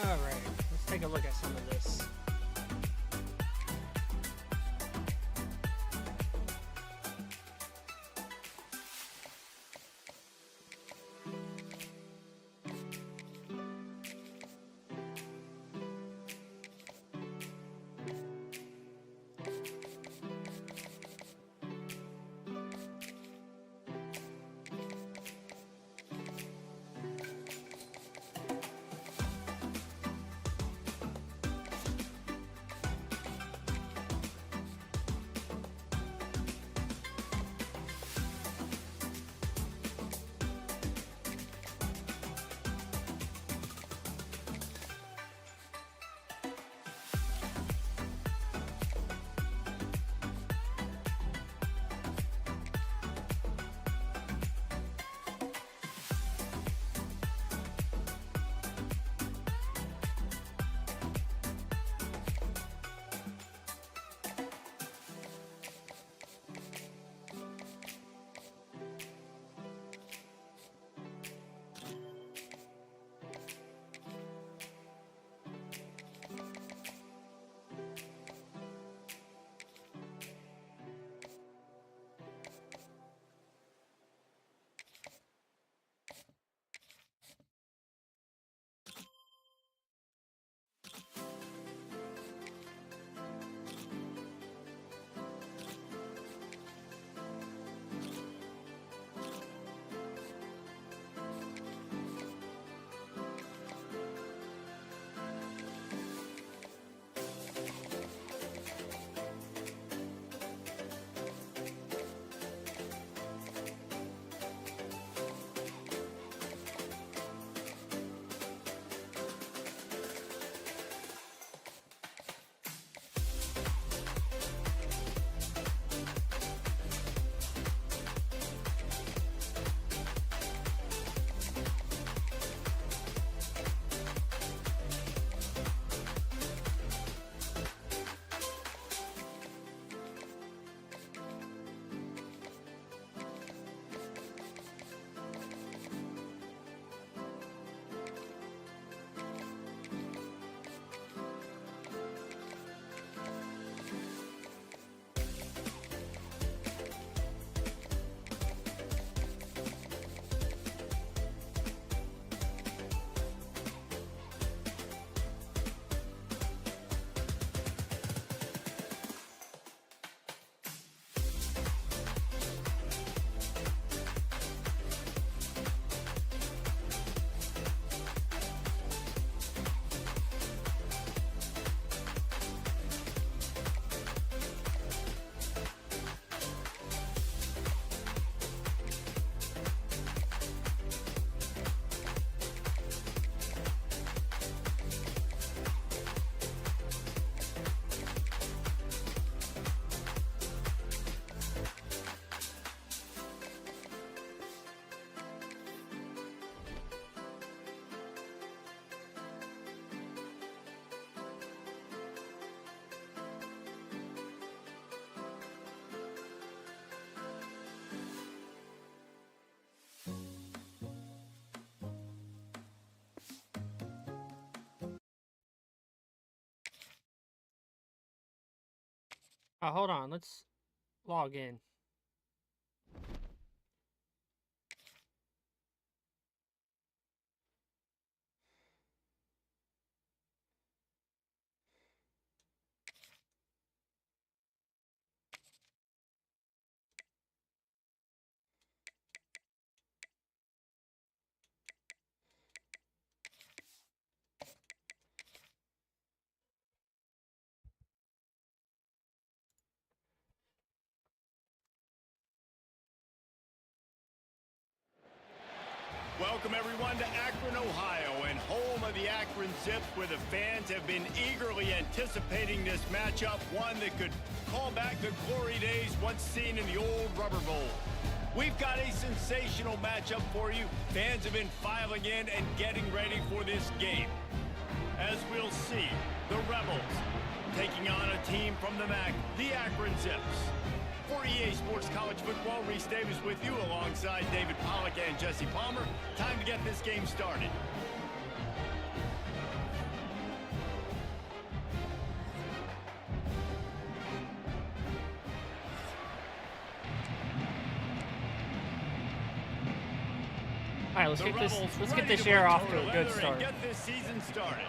Alright, let's take a look at some of this. Hold on, let's log in. Welcome everyone to Akron, Ohio, and home of the Akron Zips, where the fans have been eagerly anticipating this matchup, one that could call back the glory days once seen in the old Rubber Bowl. We've got a sensational matchup for you. Fans have been filing in and getting ready for this game. As we'll see, the Rebels taking on a team from the MAC, the Akron Zips. For EA Sports College Football, Reese Davis with you alongside David Pollack and Jesse Palmer. Time to get this game started. All right, let's get this year off to a good start. Get this season started.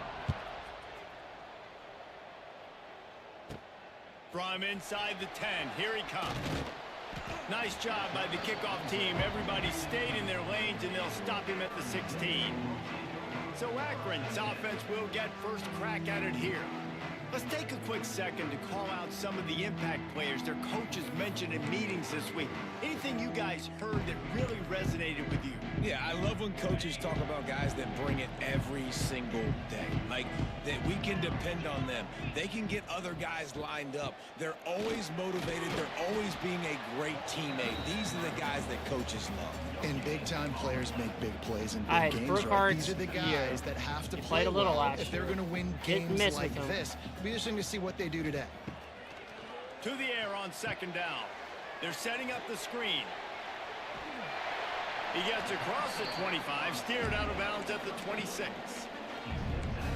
From inside the 10, here he comes. Nice job by the kickoff team. Everybody stayed in their lanes, and they'll stop him at the 16. So Akron's offense will get first crack at it here. Let's take a quick second to call out some of the impact players their coaches mentioned in meetings this week. Anything you guys heard that really resonated with you? Yeah, I love when coaches talk about guys that bring it every single day. Like, that we can depend on them. They can get other guys lined up. They're always motivated. They're always being a great teammate. These are the guys that coaches love. And big-time players make big plays in big games. Right? These are the guys that have to play a little well if they're going to win games like this. It'll be interesting to see what they do today. To the air on second down. They're setting up the screen. He gets across the 25, steered out of bounds at the 26.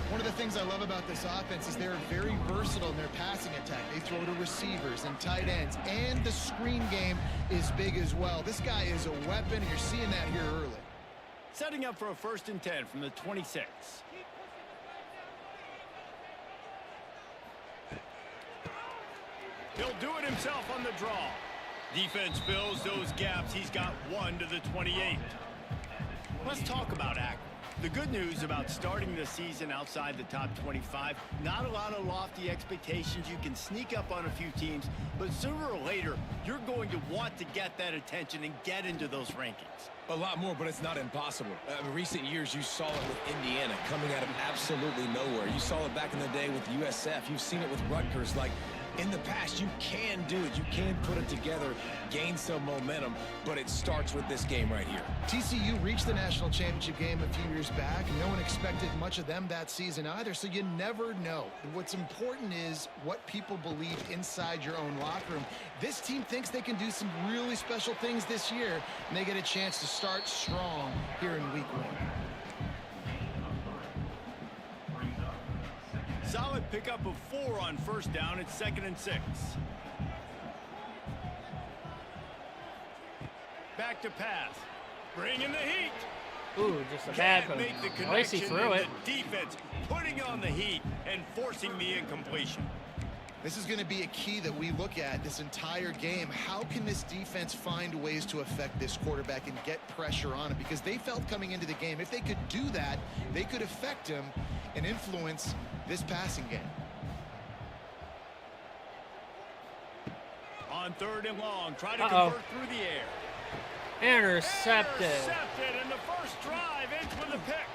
One of the things I love about this offense is they're very versatile in their passing attack. They throw to receivers and tight ends, and the screen game is big as well. This guy is a weapon, and you're seeing that here early. Setting up for a 1st and 10 from the 26. He'll do it himself on the draw. Defense fills those gaps. He's got 1 to the 28. Let's talk about Akron. The good news about starting the season outside the top 25, not a lot of lofty expectations. You can sneak up on a few teams, but sooner or later, you're going to want to get that attention and get into those rankings. A lot more, but it's not impossible. In recent years, you saw it with Indiana coming out of absolutely nowhere. You saw it back in the day with USF. You've seen it with Rutgers. Like, in the past, you can do it. You can put it together, gain some momentum, but it starts with this game right here. TCU reached the national championship game a few years back, and no one expected much of them that season either, so you never know. What's important is what people believe inside your own locker room. This team thinks they can do some really special things this year, and they get a chance to start strong here in week 1. Solid pickup of 4 on 1st down. It's 2nd and 6. Back to pass. Bringing the heat. Ooh, just a bad Can't one. make the At least he connection, threw and it. the defense putting on the heat and forcing the incompletion. This is going to be a key that we look at this entire game. How can this defense find ways to affect this quarterback and get pressure on him? Because they felt coming into the game, if they could do that, they could affect him and influence this passing game. On 3rd and long, try to convert through the air. Intercepted. Intercepted, and the first drive ends with a pick.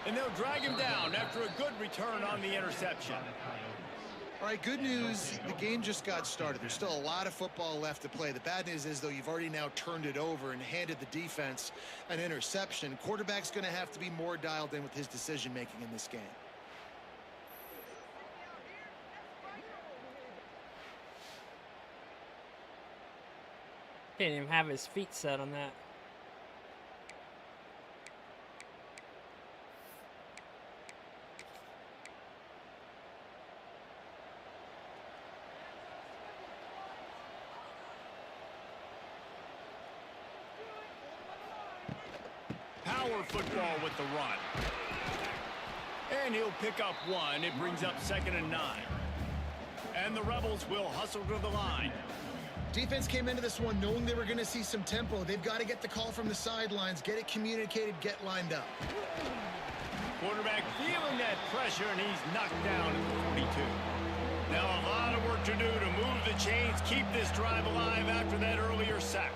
And they'll drag him down after a good return on the interception. All right, good news. The game just got started. There's still a lot of football left to play. The bad news is, though, you've already now turned it over and handed the defense an interception. Quarterback's going to have to be more dialed in with his decision-making in this game. Didn't even have his feet set on that. Power football with the run. And he'll pick up 1. It brings up 2nd and 9. And the Rebels will hustle to the line. Defense came into this one knowing they were going to see some tempo. They've got to get the call from the sidelines, get it communicated, get lined up. Quarterback feeling that pressure, and he's knocked down at the 42. Now a lot of work to do to move the chains, keep this drive alive after that earlier sack.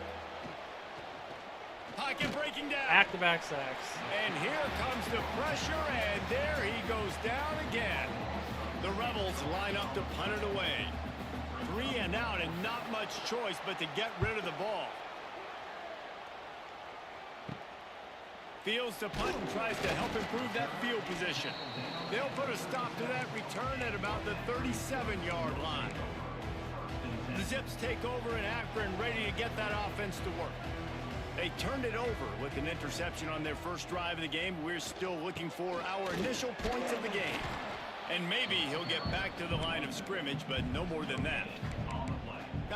Pocket breaking down. Back-to-back sacks. And here comes the pressure, and there he goes down again. The Rebels line up to punt it away. 3 and out, and not much choice but to get rid of the ball. Fields to punt and tries to help improve that field position. They'll put a stop to that return at about the 37-yard line. The Zips take over in Akron, ready to get that offense to work. They turned it over with an interception on their first drive of the game. We're still looking for our initial points of the game. And maybe he'll get back to the line of scrimmage, but no more than that.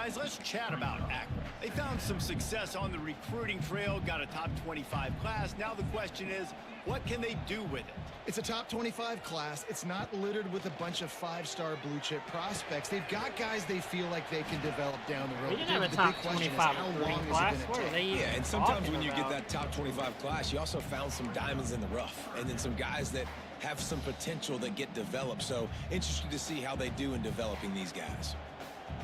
Guys, let's chat about Akron. They found some success on the recruiting trail, got a top 25 class. Now the question is, what can they do with it? It's a top 25 class. It's not littered with a bunch of five-star blue-chip prospects. They've got guys they feel like they can develop down the road. We didn't have a The top big question is, 25 how recruiting long is it class. gonna What are take? they Yeah, and sometimes talking when you get about? that top 25 class, you also found some diamonds in the rough, and then some guys that have some potential that get developed. So interested to see how they do in developing these guys.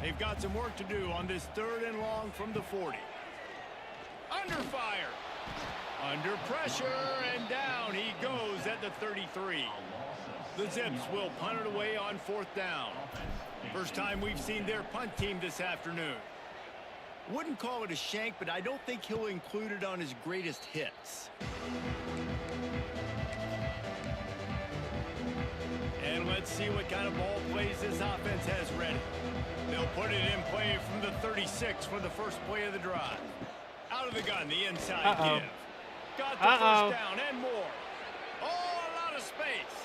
They've got some work to do on this 3rd and long from the 40. Under fire. Under pressure, and down he goes at the 33. The Zips will punt it away on 4th down. First time we've seen their punt team this afternoon. Wouldn't call it a shank, but I don't think he'll include it on his greatest hits. And let's see what kind of ball plays this offense has ready. They'll put it in play from the 36 for the first play of the drive. Out of the gun, the inside give. Got the first down and more. Oh, a lot of space.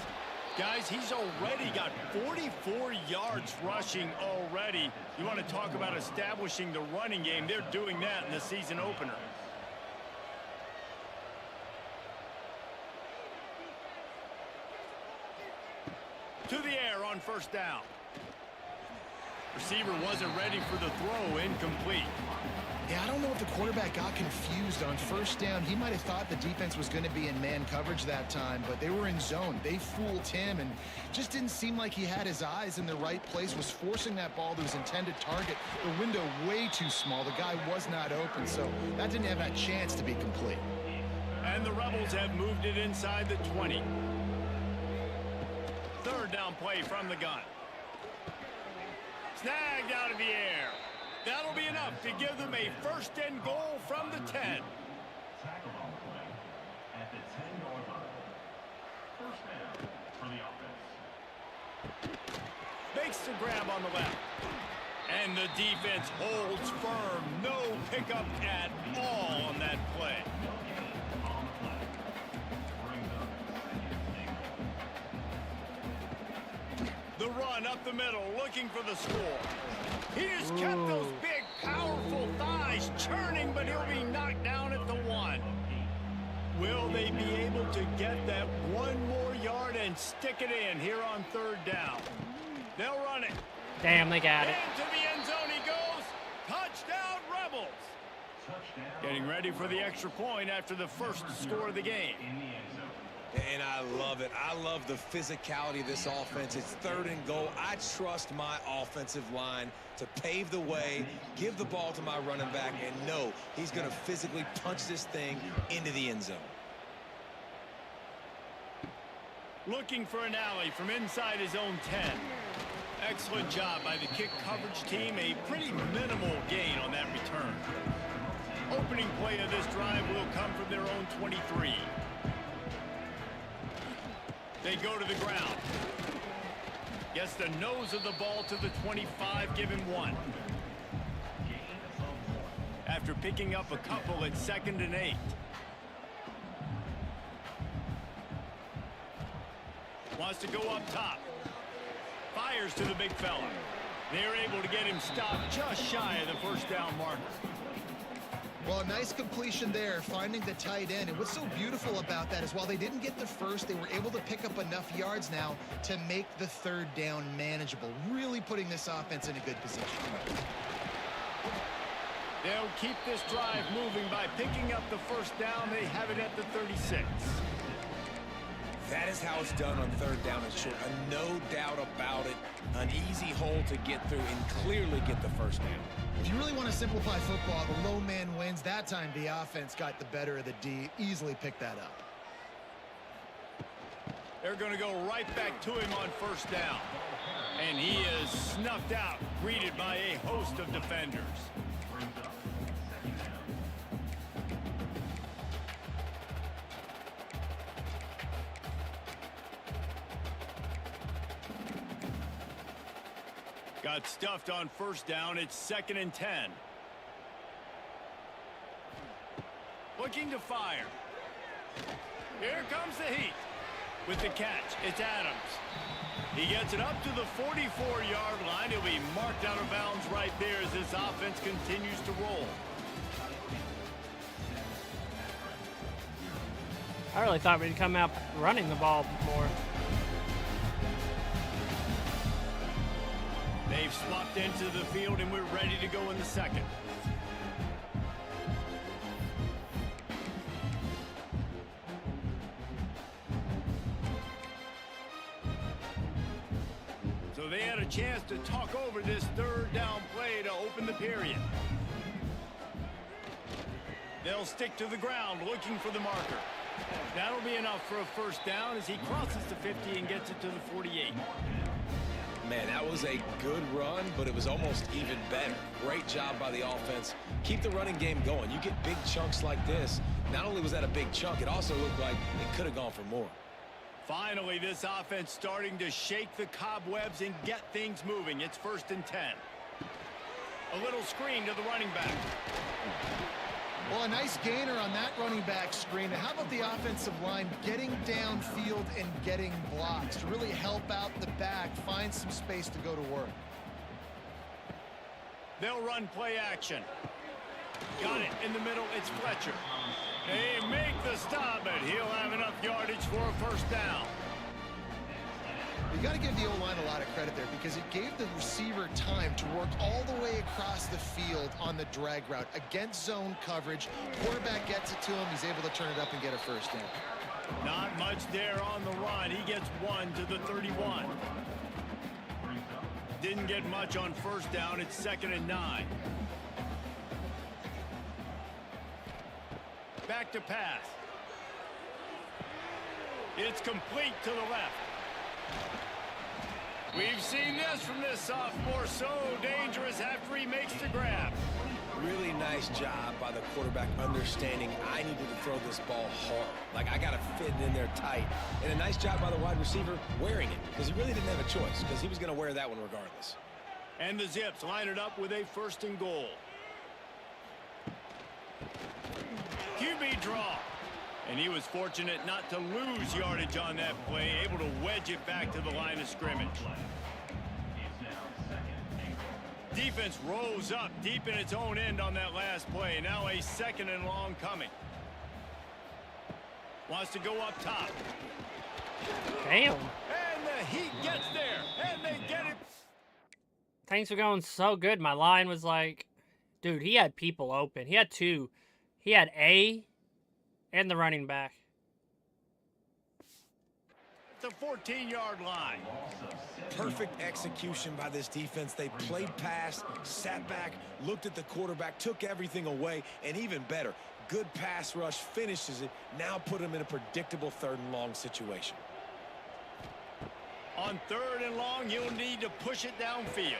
Guys, he's already got 44 yards rushing already. You want to talk about establishing the running game. They're doing that in the season opener. To the air on 1st down. Receiver wasn't ready for the throw, incomplete. Yeah, I don't know if the quarterback got confused on 1st down. He might have thought the defense was going to be in man coverage that time, but they were in zone. They fooled him and just didn't seem like he had his eyes in the right place, was forcing that ball to his intended target. The window way too small. The guy was not open, so that didn't have that chance to be complete. And the Rebels have moved it inside the 20. 3rd down play from the gun. Snagged out of the air. That'll be enough to give them a 1st and goal from the 10. Makes the grab on the left. And the defense holds firm. No pickup at all on that play. The run up the middle, looking for the score. He just kept those big, powerful thighs churning, but he'll be knocked down at the 1. Will they be able to get that 1 more yard and stick it in here on 3rd down? They'll run it. Damn, they got it. Into the end zone he goes. Touchdown, Rebels. Getting ready for the extra point after the first score of the game. And I love it. I love the physicality of this offense. It's 3rd and goal. I trust my offensive line to pave the way, give the ball to my running back, and know he's going to physically punch this thing into the end zone. Looking for an alley from inside his own 10. Excellent job by the kick coverage team. A pretty minimal gain on that return. Opening play of this drive will come from their own 23. They go to the ground. Gets the nose of the ball to the 25, give him 1. After picking up a couple at 2nd and 8. Wants to go up top. Fires to the big fella. They're able to get him stopped just shy of the 1st down marker. Well, a nice completion there, finding the tight end. And what's so beautiful about that is while they didn't get the first, they were able to pick up enough yards now to make the 3rd down manageable, really putting this offense in a good position. They'll keep this drive moving by picking up the 1st down. They have it at the 36. That is how it's done on 3rd down and short. No doubt about it. An easy hole to get through and clearly get the 1st down. If you really want to simplify football, the low man wins. That time the offense got the better of the D. Easily picked that up. They're going to go right back to him on 1st down. And he is snuffed out, greeted by a host of defenders. Got stuffed on 1st down. It's 2nd and 10. Looking to fire. Here comes the heat. With the catch, it's Adams. He gets it up to the 44-yard line. He'll be marked out of bounds right there as this offense continues to roll. I really thought we'd come out running the ball more. They've swapped into the field, and we're ready to go in the second. So they had a chance to talk over this third down play to open the period. They'll stick to the ground looking for the marker. That'll be enough for a first down as he crosses the 50 and gets it to the 48. Man, that was a good run, but it was almost even better. Great job by the offense. Keep the running game going. You get big chunks like this. Not only was that a big chunk, it also looked like it could have gone for more. Finally, this offense starting to shake the cobwebs and get things moving. It's 1st and 10. A little screen to the running back. Well, a nice gainer on that running back screen. How about the offensive line getting downfield and getting blocks to really help out the back, find some space to go to work? They'll run play action. Got it in the middle. It's Fletcher. They make the stop, but he'll have enough yardage for a first down. You got to give the O-line a lot of credit there because it gave the receiver time to work all the way across the field on the drag route against zone coverage. Quarterback gets it to him. He's able to turn it up and get a first down. Not much there on the run. He gets 1 to the 31. Didn't get much on first down. It's 2nd and 9. Back to pass. It's complete to the left. We've seen this from this sophomore, so dangerous after he makes the grab. Really nice job by the quarterback understanding I needed to throw this ball hard. Like, I got to fit it in there tight. And a nice job by the wide receiver wearing it because he really didn't have a choice because he was going to wear that one regardless. And the Zips line it up with a 1st and goal. QB draw. And he was fortunate not to lose yardage on that play, able to wedge it back to the line of scrimmage. Defense rose up deep in its own end on that last play. Now a 2nd and long coming. Wants to go up top. Damn. And the Heat gets there, and they get it. Things were going so good. My line was like, dude, he had people open. He had 2. He had A and the running back. The 14-yard line. Perfect execution by this defense. They played past, sat back, looked at the quarterback, took everything away, and even better, good pass rush, finishes it, now put him in a predictable 3rd and long situation. On 3rd and long, he'll need to push it downfield.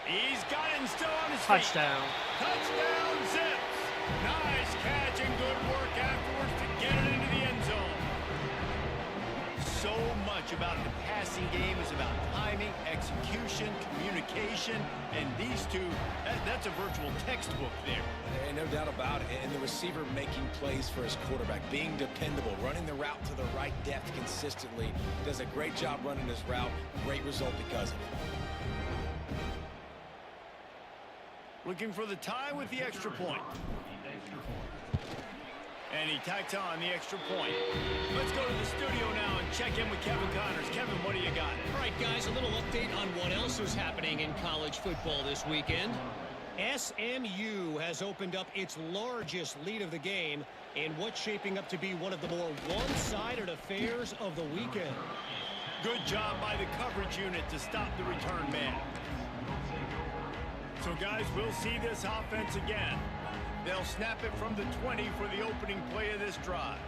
He's got it and still on his feet. Touchdown. Touchdown, Zips. Nice catch and good work afterwards to get it into the end zone. So much about the passing game is about timing, execution, communication, and these two, that's a virtual textbook there. And no doubt about it. And the receiver making plays for his quarterback, being dependable, running the route to the right depth consistently. Does a great job running his route. Great result because of it. Looking for the tie with the extra point. And he tacks on the extra point. Let's go to the studio now and check in with Kevin Connors. Kevin, what do you got? All right, guys, a little update on what else is happening in college football this weekend. SMU has opened up its largest lead of the game in what's shaping up to be one of the more one-sided affairs of the weekend. Good job by the coverage unit to stop the return man. So, guys, we'll see this offense again. They'll snap it from the 20 for the opening play of this drive.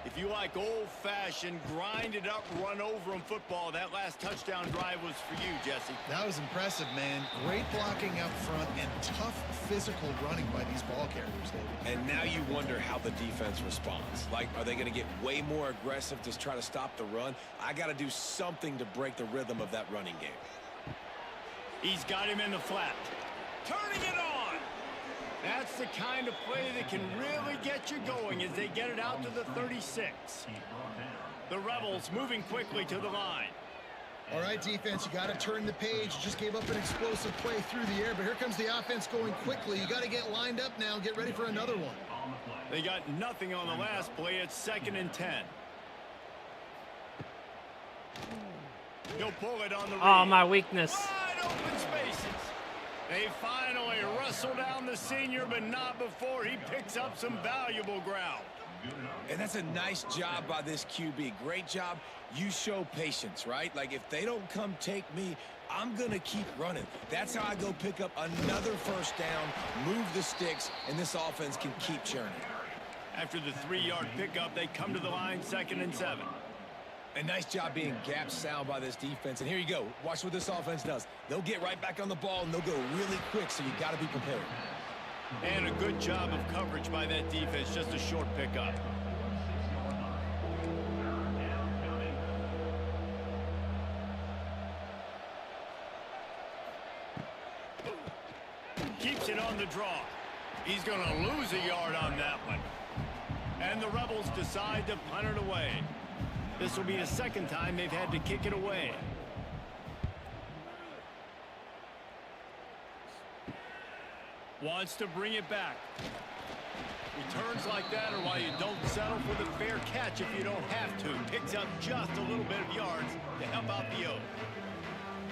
If you like old-fashioned, grind-it-up, run-over-'em football, that last touchdown drive was for you, Jesse. That was impressive, man. Great blocking up front and tough physical running by these ball carriers, David. And now you wonder how the defense responds. Like, are they going to get way more aggressive to try to stop the run? I got to do something to break the rhythm of that running game. He's got him in the flat. Turning it on. That's the kind of play that can really get you going as they get it out to the 36. The Rebels moving quickly to the line. All right, defense, you got to turn the page. You just gave up an explosive play through the air, but here comes the offense going quickly. You got to get lined up now, get ready for another one. They got nothing on the last play. It's 2nd and 10. He'll pull it on the Oh, my weakness. Wide open spaces. They finally wrestle down the senior, but not before he picks up some valuable ground. And that's a nice job by this QB. Great job. You show patience, right? Like, if they don't come take me, I'm going to keep running. That's how I go pick up another first down, move the sticks, and this offense can keep churning. After the 3-yard pickup, they come to the line, 2nd and 7. A nice job being gap sound by this defense. And here you go. Watch what this offense does. They'll get right back on the ball, and they'll go really quick, so you got to be prepared. And a good job of coverage by that defense. Just a short pickup. Keeps it on the draw. He's going to lose a yard on that one. And the Rebels decide to punt it away. This will be the second time they've had to kick it away. Wants to bring it back. Returns like that are why you don't settle for the fair catch if you don't have to. Picks up just a little bit of yards to help out the Oak.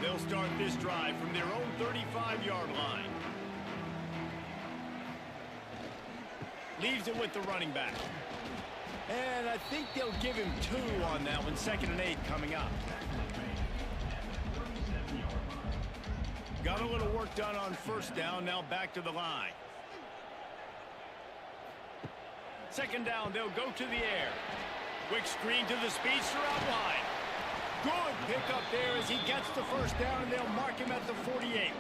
They'll start this drive from their own 35-yard line. Leaves it with the running back. And I think they'll give him 2 on that one. 2nd and 8 coming up. Got a little work done on first down. Now back to the line. 2nd down, they'll go to the air. Quick screen to the speedster out wide. Good pickup there as he gets the first down, and they'll mark him at the 48.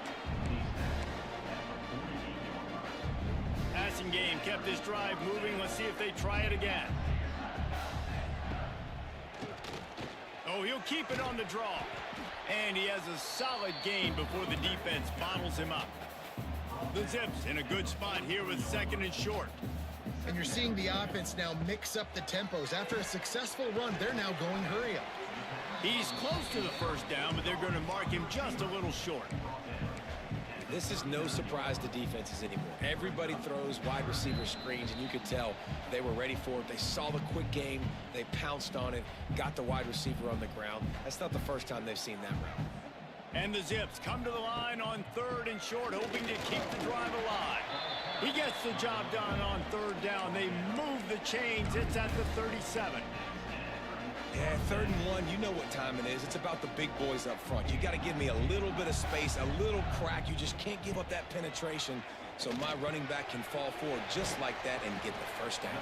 Passing game kept this drive moving. Let's see if they try it again. Oh, he'll keep it on the draw. And he has a solid gain before the defense bottles him up. The Zips in a good spot here with 2nd and short. And you're seeing the offense now mix up the tempos. After a successful run, they're now going hurry up. He's close to the first down, but they're going to mark him just a little short. This is no surprise to defenses anymore. Everybody throws wide receiver screens, and you could tell they were ready for it. They saw the quick game. They pounced on it, got the wide receiver on the ground. That's not the first time they've seen that route. And the Zips come to the line on 3rd and short, hoping to keep the drive alive. He gets the job done on 3rd down. They move the chains. It's at the 37. Yeah, 3rd and 1, you know what time it is. It's about the big boys up front. You got to give me a little bit of space, a little crack. You just can't give up that penetration, so my running back can fall forward just like that and get the first down.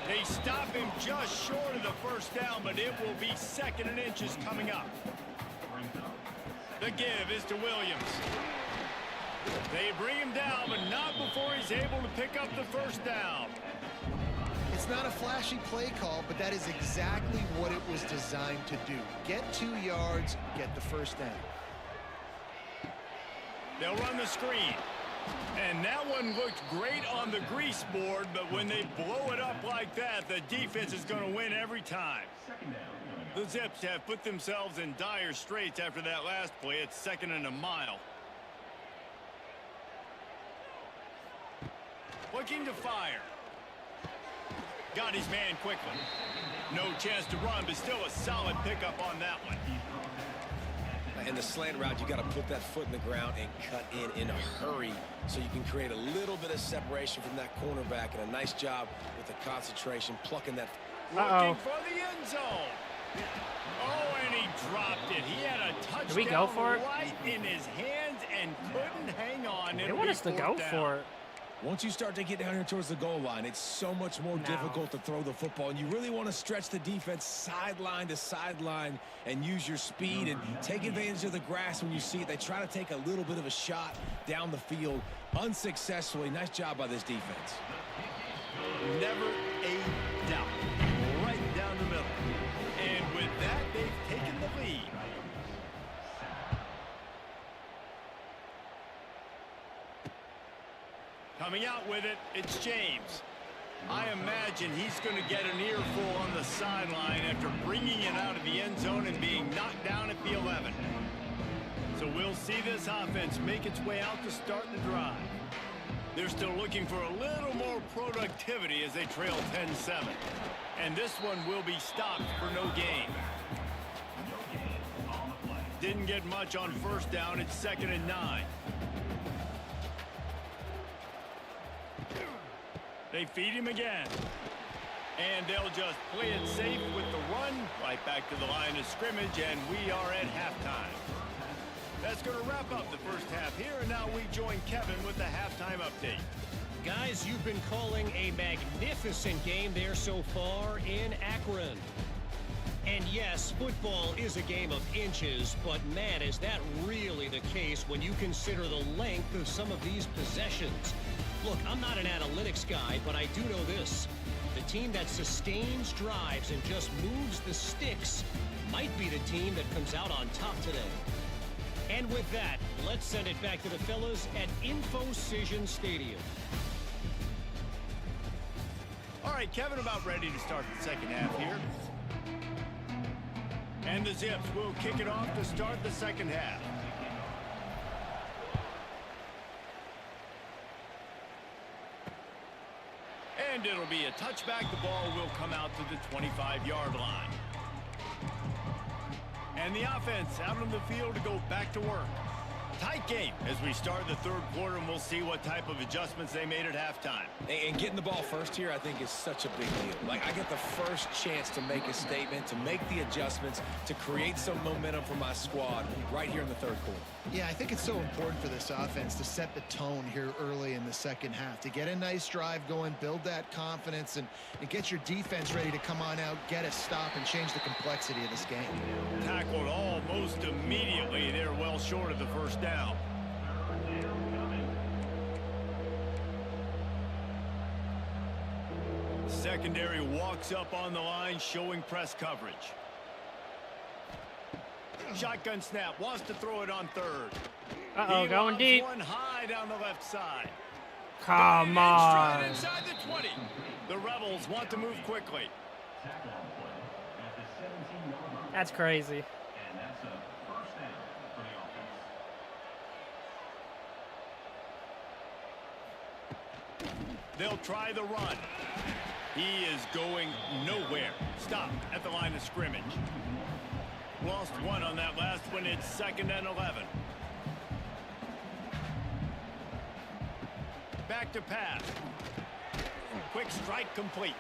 They stop him just short of the first down, but it will be 2nd and inches coming up. The give is to Williams. They bring him down, but not before he's able to pick up the first down. It's not a flashy play call, but that is exactly what it was designed to do. Get 2 yards, get the first down. They'll run the screen. And that one looked great on the grease board, but when they blow it up like that, the defense is going to win every time. The Zips have put themselves in dire straits after that last play. It's 2nd and a mile. Looking to fire. Got his man quickly. No chance to run, but still a solid pickup on that one. In the slant route, you got to put that foot in the ground and cut in a hurry so you can create a little bit of separation from that cornerback, and a nice job with the concentration, plucking that. Looking for the end zone. Oh, and he dropped it. He had a touchdown Did we go for it? right in his hands and couldn't hang on. They want us to go for it. Once you start to get down here towards the goal line, it's so much more difficult to throw the football, and you really want to stretch the defense sideline to sideline and use your speed and take advantage of the grass when you see it. They try to take a little bit of a shot down the field unsuccessfully. Nice job by this defense. Never a doubt. Right down the middle. And with that, they've taken the lead. Coming out with it, it's James. I imagine he's going to get an earful on the sideline after bringing it out of the end zone and being knocked down at the 11. So we'll see this offense make its way out to start the drive. They're still looking for a little more productivity as they trail 10-7. And this one will be stopped for no gain. Didn't get much on first down. It's 2nd and 9. They feed him again. And they'll just play it safe with the run right back to the line of scrimmage, and we are at halftime. That's going to wrap up the first half here, and now we join Kevin with the halftime update. Guys, you've been calling a magnificent game there so far in Akron. And yes, football is a game of inches, but man, is that really the case when you consider the length of some of these possessions. Look, I'm not an analytics guy, but I do know this. The team that sustains drives and just moves the sticks might be the team that comes out on top today. And with that, let's send it back to the fellas at InfoCision Stadium. All right, Kevin, about ready to start the second half here. And the Zips will kick it off to start the second half. And it'll be a touchback. The ball will come out to the 25-yard line. And the offense out on the field to go back to work. Tight game as we start the third quarter, and we'll see what type of adjustments they made at halftime. And getting the ball first here, I think, is such a big deal. Like, I get the first chance to make a statement, to make the adjustments, to create some momentum for my squad right here in the third quarter. Yeah, I think it's so important for this offense to set the tone here early in the second half, to get a nice drive going, build that confidence, and get your defense ready to come on out, get a stop, and change the complexity of this game. Tackled almost immediately. They're well short of the first down. Secondary walks up on the line, showing press coverage. Shotgun snap, wants to throw it on third. Uh-oh, going deep. One high down the left side. Come on. Inside the 20. The Rebels want to move quickly. That's crazy. They'll try the run. He is going nowhere. Stop at the line of scrimmage. Lost one on that last one. It's 2nd and 11. Back to pass. Quick strike complete.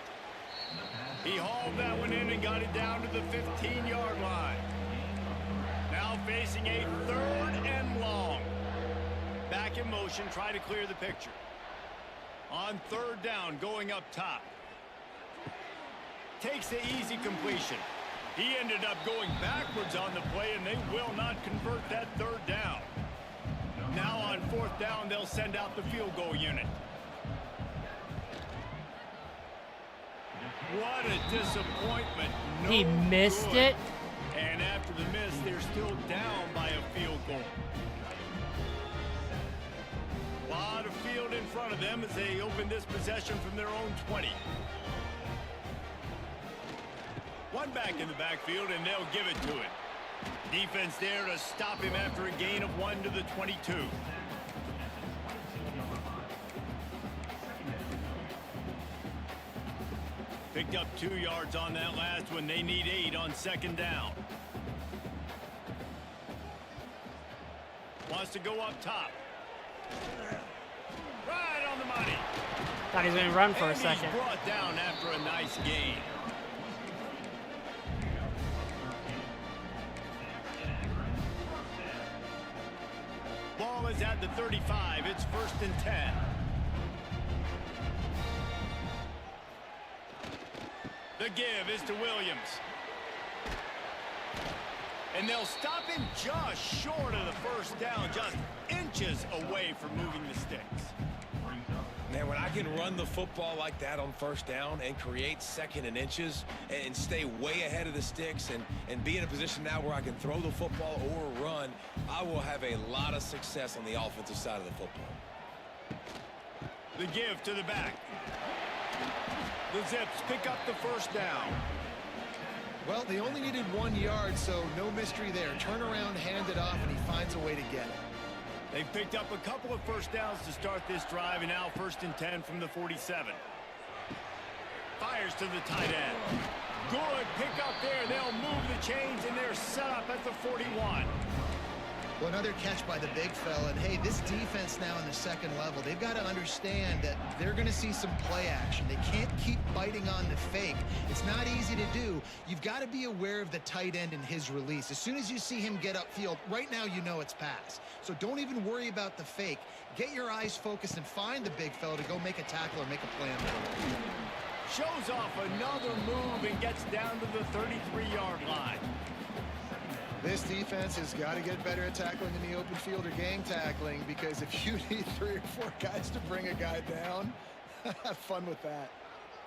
He hauled that one in and got it down to the 15-yard line. Now facing a 3rd and long. Back in motion, try to clear the picture. On 3rd down, going up top. Takes the easy completion. He ended up going backwards on the play, and they will not convert that 3rd down. Now on 4th down, they'll send out the field goal unit. What a disappointment. No He missed good. it. And after the miss, they're still down by a field goal. A lot of field in front of them as they open this possession from their own 20. One back in the backfield, and they'll give it to it. Defense there to stop him after a gain of 1 to the 22. Picked up 2 yards on that last one. They need 8 on 2nd down. Wants to go up top. Right on the money. Thought he was going to run for a And second. he's brought down after a nice gain. Ball is at the 35. It's 1st and 10. The give is to Williams. And they'll stop him just short of the 1st down, just inches away from moving the sticks. Man, when I can run the football like that on 1st down and create 2nd and inches and stay way ahead of the sticks and be in a position now where I can throw the football or run, I will have a lot of success on the offensive side of the football. The give to the back. The Zips pick up the first down. Well, they only needed 1 yard, so no mystery there. Turn around, hand it off, and he finds a way to get it. They've picked up a couple of first downs to start this drive, and now 1st and 10 from the 47. Fires to the tight end. Good pick up there. They'll move the chains, and they're set up at the 41. Well, another catch by the big fella. And, hey, this defense now in the second level, they've got to understand that they're going to see some play action. They can't keep biting on the fake. It's not easy to do. You've got to be aware of the tight end and his release. As soon as you see him get upfield, right now you know it's pass. So don't even worry about the fake. Get your eyes focused and find the big fella to go make a tackle or make a play on that. Shows off another move and gets down to the 33-yard line. This defense has got to get better at tackling in the open field or gang tackling, because if you need 3 or 4 guys to bring a guy down, have fun with that.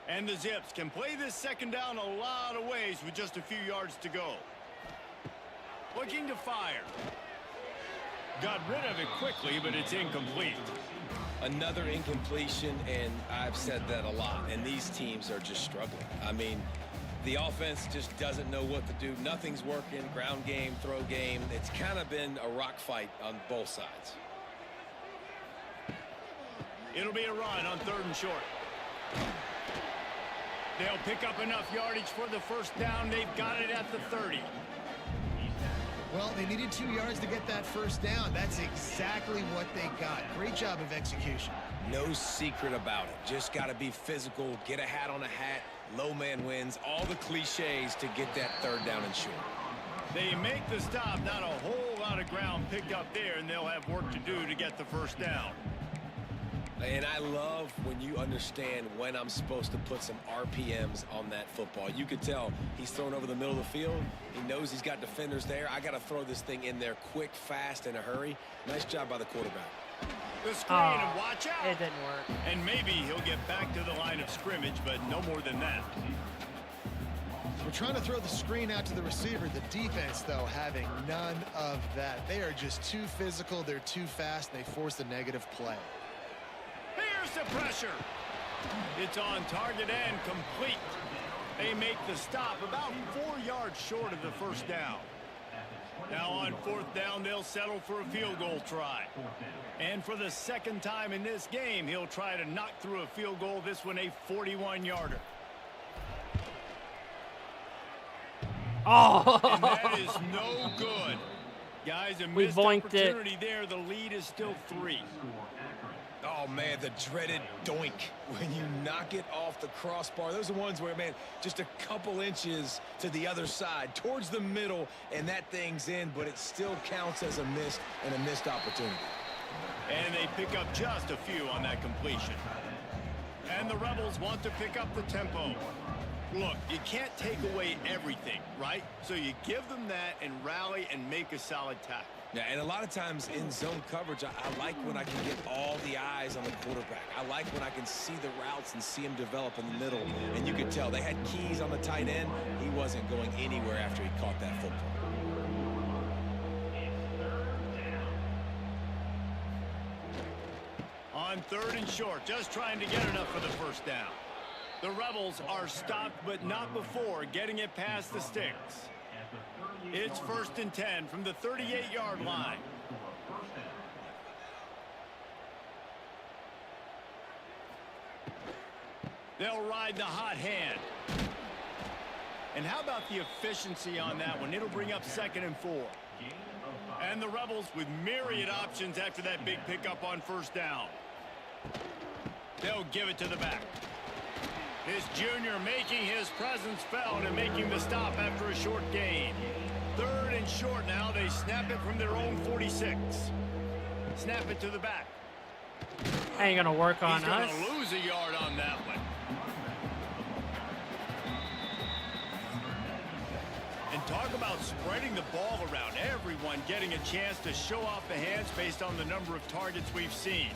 And the Zips can play this second down a lot of ways with just a few yards to go. Looking to fire. Got rid of it quickly, but it's incomplete. Another incompletion, and I've said that a lot, and these teams are just struggling. I mean, the offense just doesn't know what to do. Nothing's working. Ground game, throw game. It's kind of been a rock fight on both sides. It'll be a run on 3rd and short. They'll pick up enough yardage for the first down. They've got it at the 30. Well, they needed 2 yards to get that first down. That's exactly what they got. Great job of execution. No secret about it. Just got to be physical, get a hat on a hat, low man wins, all the cliches to get that 3rd down and short. They make the stop. Not a whole lot of ground picked up there, and they'll have work to do to get the first down. And I love when you understand when I'm supposed to put some RPMs on that football. You could tell he's thrown over the middle of the field. He knows he's got defenders there. I got to throw this thing in there quick, fast, in a hurry. Nice job by the quarterback. The screen, and watch out. It didn't work. And maybe he'll get back to the line of scrimmage, but no more than that. We're trying to throw the screen out to the receiver. The defense, though, having none of that. They are just too physical. They're too fast. They force a negative play. Here's the pressure. It's on target and complete. They make the stop about 4 yards short of the first down. Now on 4th down, they'll settle for a field goal try. And for the second time in this game, he'll try to knock through a field goal, this one a 41-yarder. Oh! And that is no good. Guys, a missed opportunity there. The lead is still 3. Oh, man, the dreaded doink when you knock it off the crossbar. Those are ones where, man, just a couple inches to the other side, towards the middle, and that thing's in, but it still counts as a missed opportunity. And they pick up just a few on that completion. And the Rebels want to pick up the tempo. Look, you can't take away everything, right? So you give them that and rally and make a solid tackle. Yeah, and a lot of times in zone coverage, I like when I can get all the eyes on the quarterback. I like when I can see the routes and see him develop in the middle. And you could tell they had keys on the tight end. He wasn't going anywhere after he caught that football. On 3rd and short, just trying to get enough for the first down. The Rebels are stopped, but not before getting it past the sticks. It's 1st and 10 from the 38-yard line. They'll ride the hot hand. And how about the efficiency on that one? It'll bring up 2nd and 4. And the Rebels with myriad options after that big pickup on first down. They'll give it to the back. This junior making his presence felt and making the stop after a short gain. 3rd and short now. They snap it from their own 46. Snap it to the back. Ain't gonna work on us. He's gonna lose a yard on that one. And talk about spreading the ball around. Everyone getting a chance to show off the hands based on the number of targets we've seen.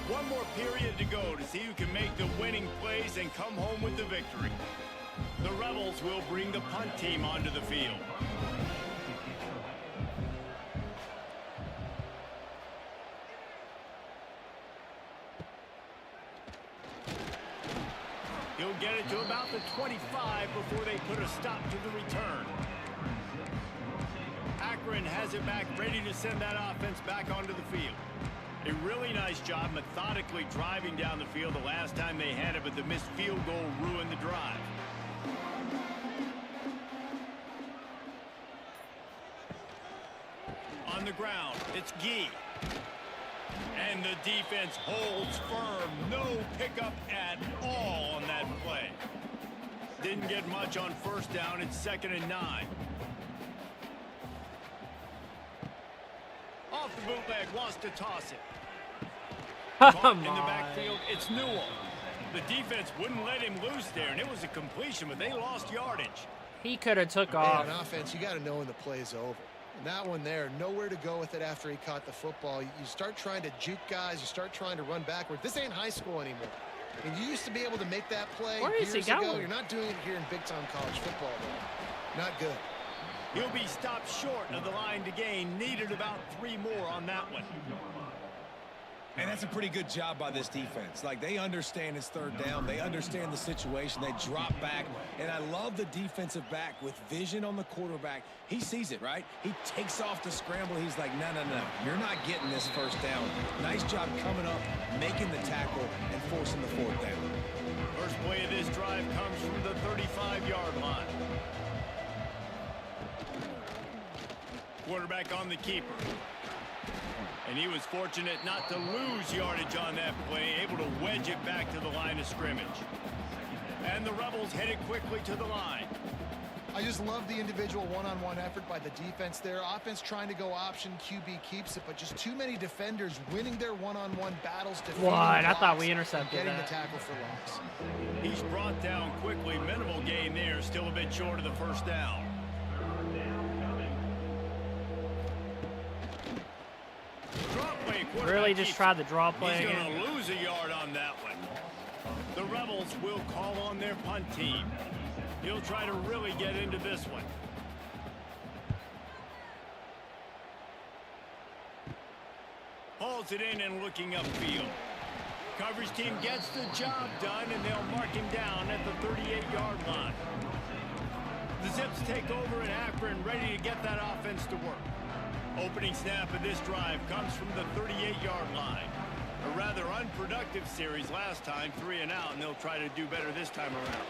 One more period to go to see who can make the winning plays and come home with the victory. The Rebels will bring the punt team onto the field. 25 before they put a stop to the return. Akron has it back, ready to send that offense back onto the field. A really nice job methodically driving down the field the last time they had it, but the missed field goal ruined the drive. On the ground, it's Gee. And the defense holds firm. No pickup at all on that play. Didn't get much on first down. It's 2nd and 9. Off the bootleg, wants to toss it. Caught in the backfield, it's Newell. The defense wouldn't let him loose there, and it was a completion, but they lost yardage. He could have took off. On offense, you got to know when the play's over. And that one there, nowhere to go with it after he caught the football. You start trying to juke guys. You start trying to run backward. This ain't high school anymore. I mean, you used to be able to make that play years ago. You're not doing it here in big-time college football, though. Not good. He'll be stopped short of the line to gain. Needed about 3 more on that one. And that's a pretty good job by this defense. Like, they understand it's 3rd down. They understand the situation. They drop back. And I love the defensive back with vision on the quarterback. He sees it, right? He takes off the scramble. He's like, no, no, no. You're not getting this 1st down. Nice job coming up, making the tackle, and forcing the 4th down. First play of this drive comes from the 35-yard line. Quarterback on the keeper. And he was fortunate not to lose yardage on that play, able to wedge it back to the line of scrimmage. And the Rebels headed quickly to the line. I just love the individual one-on-one effort by the defense there. Offense trying to go option, QB keeps it, but just too many defenders winning their one-on-one battles. What? I thought we intercepted getting that. the tackle for loss. He's brought down quickly. Minimal gain there, still a bit short of the 1st down. Really just tried the draw play He's again. going to lose a yard on that one. The Rebels will call on their punt team. He'll try to really get into this one. Hauls it in and looking upfield. Coverage team gets the job done, and they'll mark him down at the 38-yard line. The Zips take over in Akron, ready to get that offense to work. Opening snap of this drive comes from the 38-yard line. A rather unproductive series last time, 3 and out, and they'll try to do better this time around.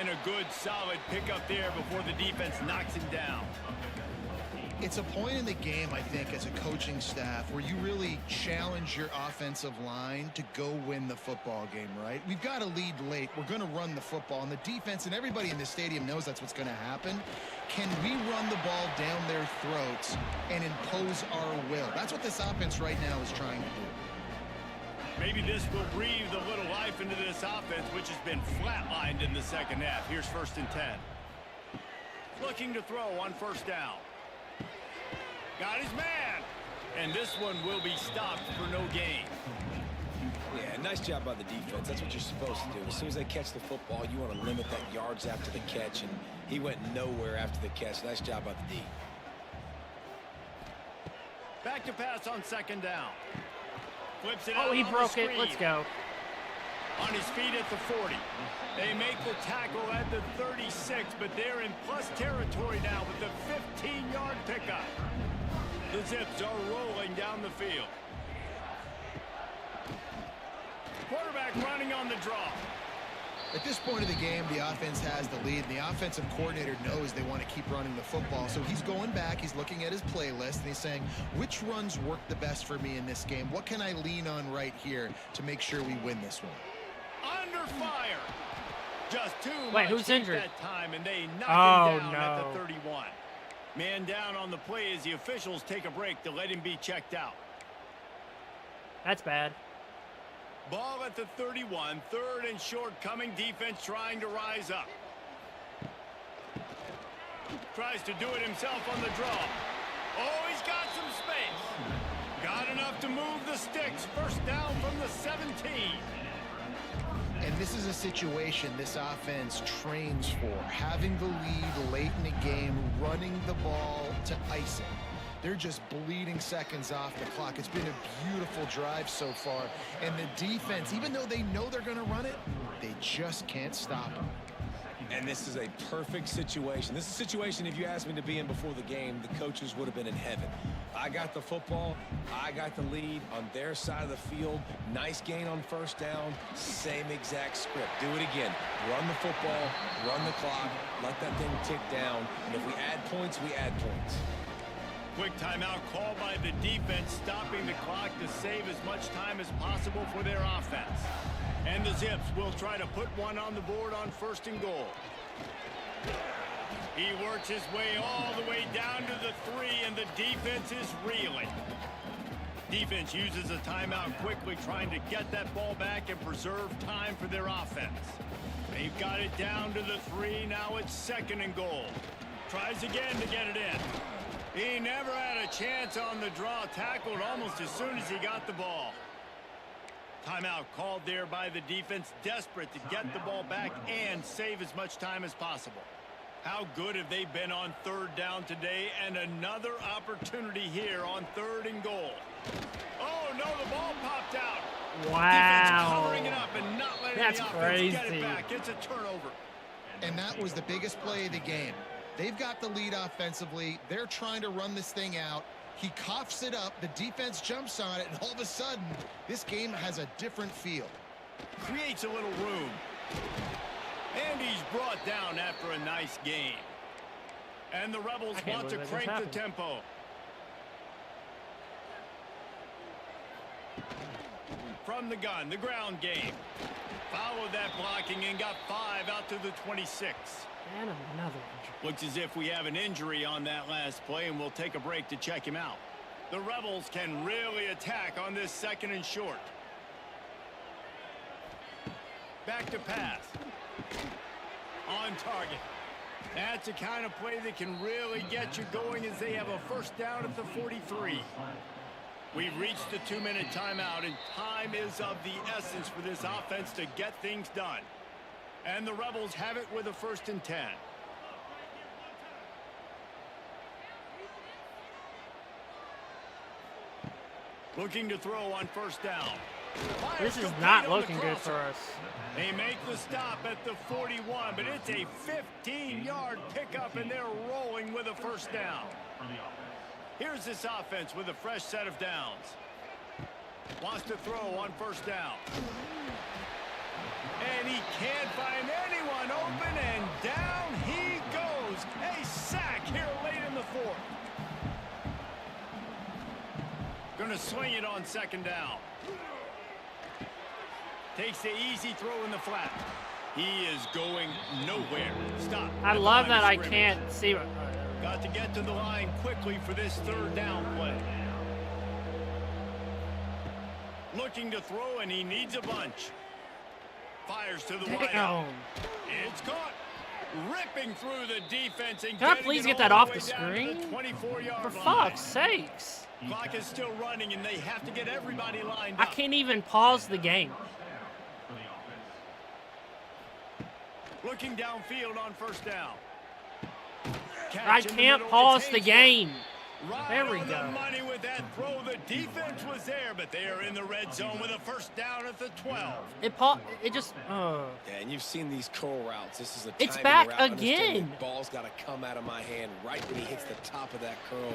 And a good, solid pickup there before the defense knocks him down. It's a point in the game, I think, as a coaching staff where you really challenge your offensive line to go win the football game, right? We've got to lead late. We're going to run the football, and the defense and everybody in the stadium knows that's what's going to happen. Can we run the ball down their throats and impose our will? That's what this offense right now is trying to do. Maybe this will breathe a little life into this offense, which has been flatlined in the 2nd half. Here's 1st and 10. Looking to throw on 1st down. Got his man. And this one will be stopped for no gain. Yeah, nice job by the defense. That's what you're supposed to do. As soon as they catch the football, you want to limit that yards after the catch, and he went nowhere after the catch. Nice job by the D. Back to pass on 2nd down. Flips it Oh, out he on broke the it. screen. Let's go. On his feet at the 40. They make the tackle at the 36, but they're in plus territory now with the 15-yard pickup. The Zips are rolling down the field. Quarterback running on the draw. At this point of the game, the offense has the lead, and the offensive coordinator knows they want to keep running the football. So he's going back, he's looking at his playlist, and he's saying, which runs work the best for me in this game? What can I lean on right here to make sure we win this one? Under fire. Just too Wait, much who's heat injured? that time, and they knock him down at no. the 31. Man down on the play as the officials take a break to let him be checked out. That's bad. Ball at the 31, 3rd and short coming. Defense trying to rise up. Tries to do it himself on the draw. Oh, he's got some space. Got enough to move the sticks. 1st down from the 17. And this is a situation this offense trains for. Having the lead late in the game, running the ball to ice it. They're just bleeding seconds off the clock. It's been a beautiful drive so far. And the defense, even though they know they're going to run it, they just can't stop them. And this is a perfect situation. This is a situation, if you asked me to be in before the game, the coaches would have been in heaven. I got the football. I got the lead on their side of the field. Nice gain on first down. Same exact script. Do it again. Run the football, run the clock, let that thing tick down. And if we add points, we add points. Quick timeout called by the defense, stopping the clock to save as much time as possible for their offense. And the Zips will try to put one on the board on 1st and goal. He works his way all the way down to the 3, and the defense is reeling. Defense uses a timeout quickly, trying to get that ball back and preserve time for their offense. They've got it down to the 3. Now it's 2nd and goal. Tries again to get it in. He never had a chance on the draw, tackled almost as soon as he got the ball. Timeout called there by the defense, desperate to get the ball back and save as much time as possible. How good have they been on 3rd down today, and another opportunity here on 3rd and goal. Oh, no, the ball popped out. Wow. Defense covering it up and not letting That's the offense get crazy. it back. It's a turnover. And that was the biggest play of the game. They've got the lead offensively. They're trying to run this thing out. He coughs it up. The defense jumps on it, and all of a sudden, this game has a different feel. Creates a little room. And he's brought down after a nice game. And the Rebels want to crank the tempo. From the gun, the ground game. Followed that blocking and got 5 out to the 26. And another injury. Looks as if we have an injury on that last play, and we'll take a break to check him out. The Rebels can really attack on this 2nd and short. Back to pass. On target. That's the kind of play that can really get you going, as they have a 1st down at the 43. We've reached the 2-minute timeout, and time is of the essence for this offense to get things done. And the Rebels have it with a 1st and 10. Looking to throw on 1st down. This is not looking good for us. They make the stop at the 41, but it's a 15-yard pickup, and they're rolling with a 1st down. Here's this offense with a fresh set of downs. Wants to throw on 1st down. And he can't find anyone open, and down he goes. A sack here late in the 4th. Gonna swing it on 2nd down. Takes the easy throw in the flat. He is going nowhere. Stop. I love that I can't see what. Got to get to the line quickly for this 3rd down play. Looking to throw, and he needs a bunch. Fires to the wideout. It's caught. Ripping through the defense and Can I please get that off the screen? 24-yard For fuck's sakes. Clock is still running, and they have to get everybody lined I up. can't even pause the game. Looking downfield on 1st down. I can't pause the game. Right There we on go. the money with that throw. The defense was there, but they are in the red zone with a 1st down at the 12. It just. Yeah, and you've seen these curl routes. This is a It's timing back route. Understand again. the ball's got to come out of my hand right when he hits the top of that curl.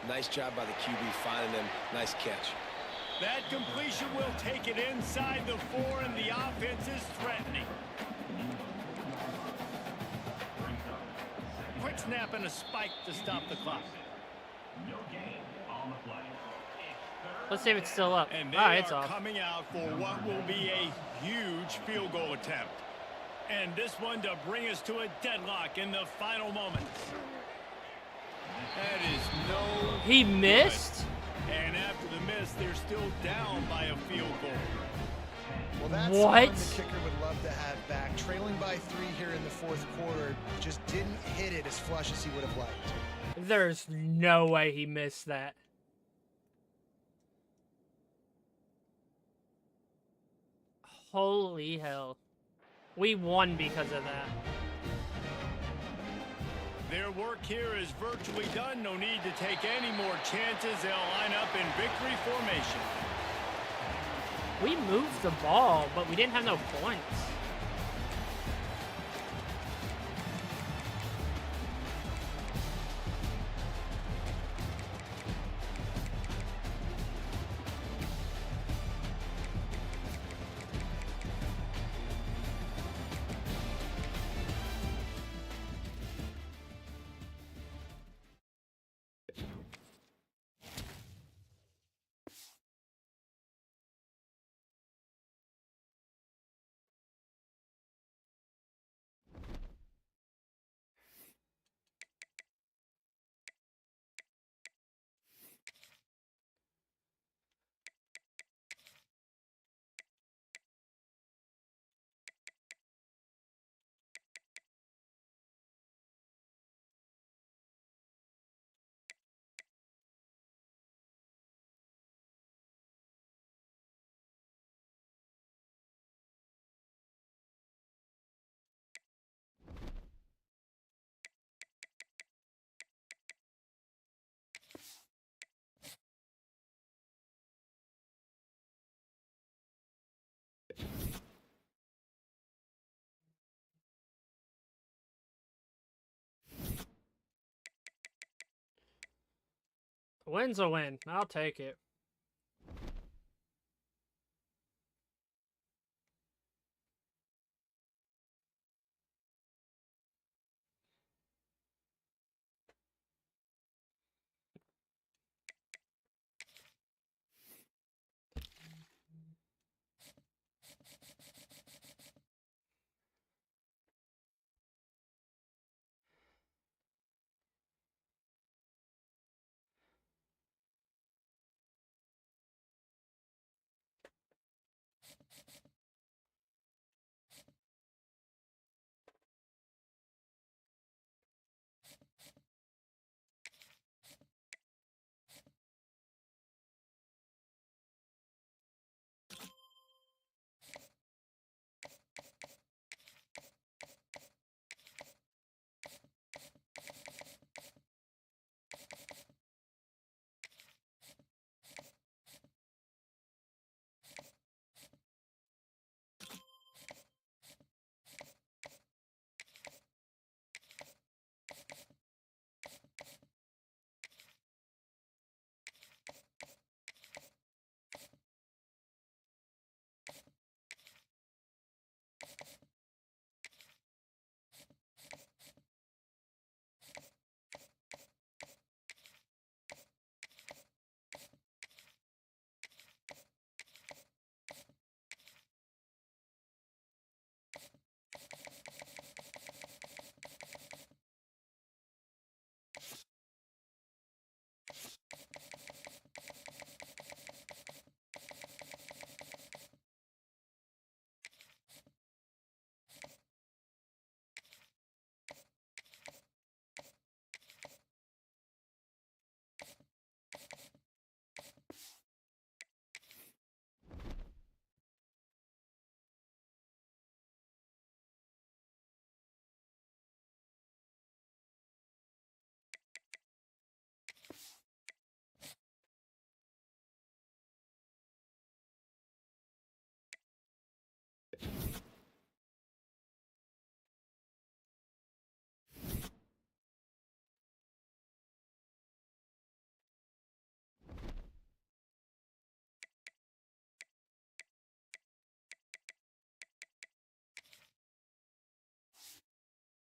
Nice job by the QB finding him. Nice catch. That completion will take it inside the 4, and the offense is threatening. Quick snap and a spike to stop the clock. Let's see if it's still up. And they Ah, it's are off. coming out for what will be a huge field goal attempt. And this one to bring us to a deadlock in the final moments. That is no He missed? good. And after the miss, they're still down by a field goal. Well, that's What? one the kicker would love to have back. Trailing by 3 here in the 4th quarter, just didn't hit it as flush as he would have liked. There's no way he missed that. Holy hell. We won because of that. Their work here is virtually done. No need to take any more chances. They'll line up in victory formation. We moved the ball, but we didn't have no points. A win's a win. I'll take it.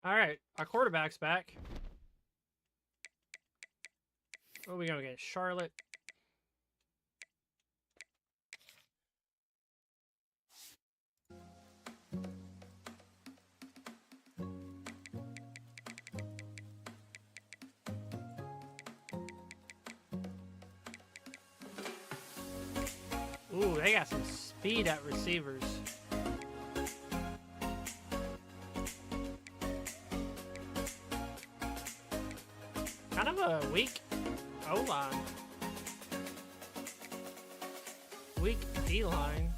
All right, our quarterback's back. What are we going to get? Charlotte. Ooh, they got some speed at receivers. Kind of a weak O-line. Weak D-line.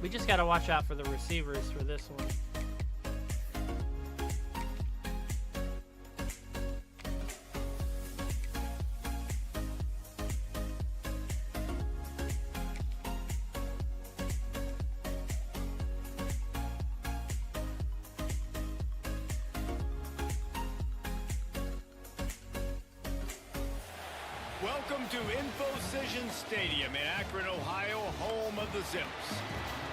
We just got to watch out for the receivers for this one. Welcome to InfoCision Stadium in Akron, Ohio, home of the Zips.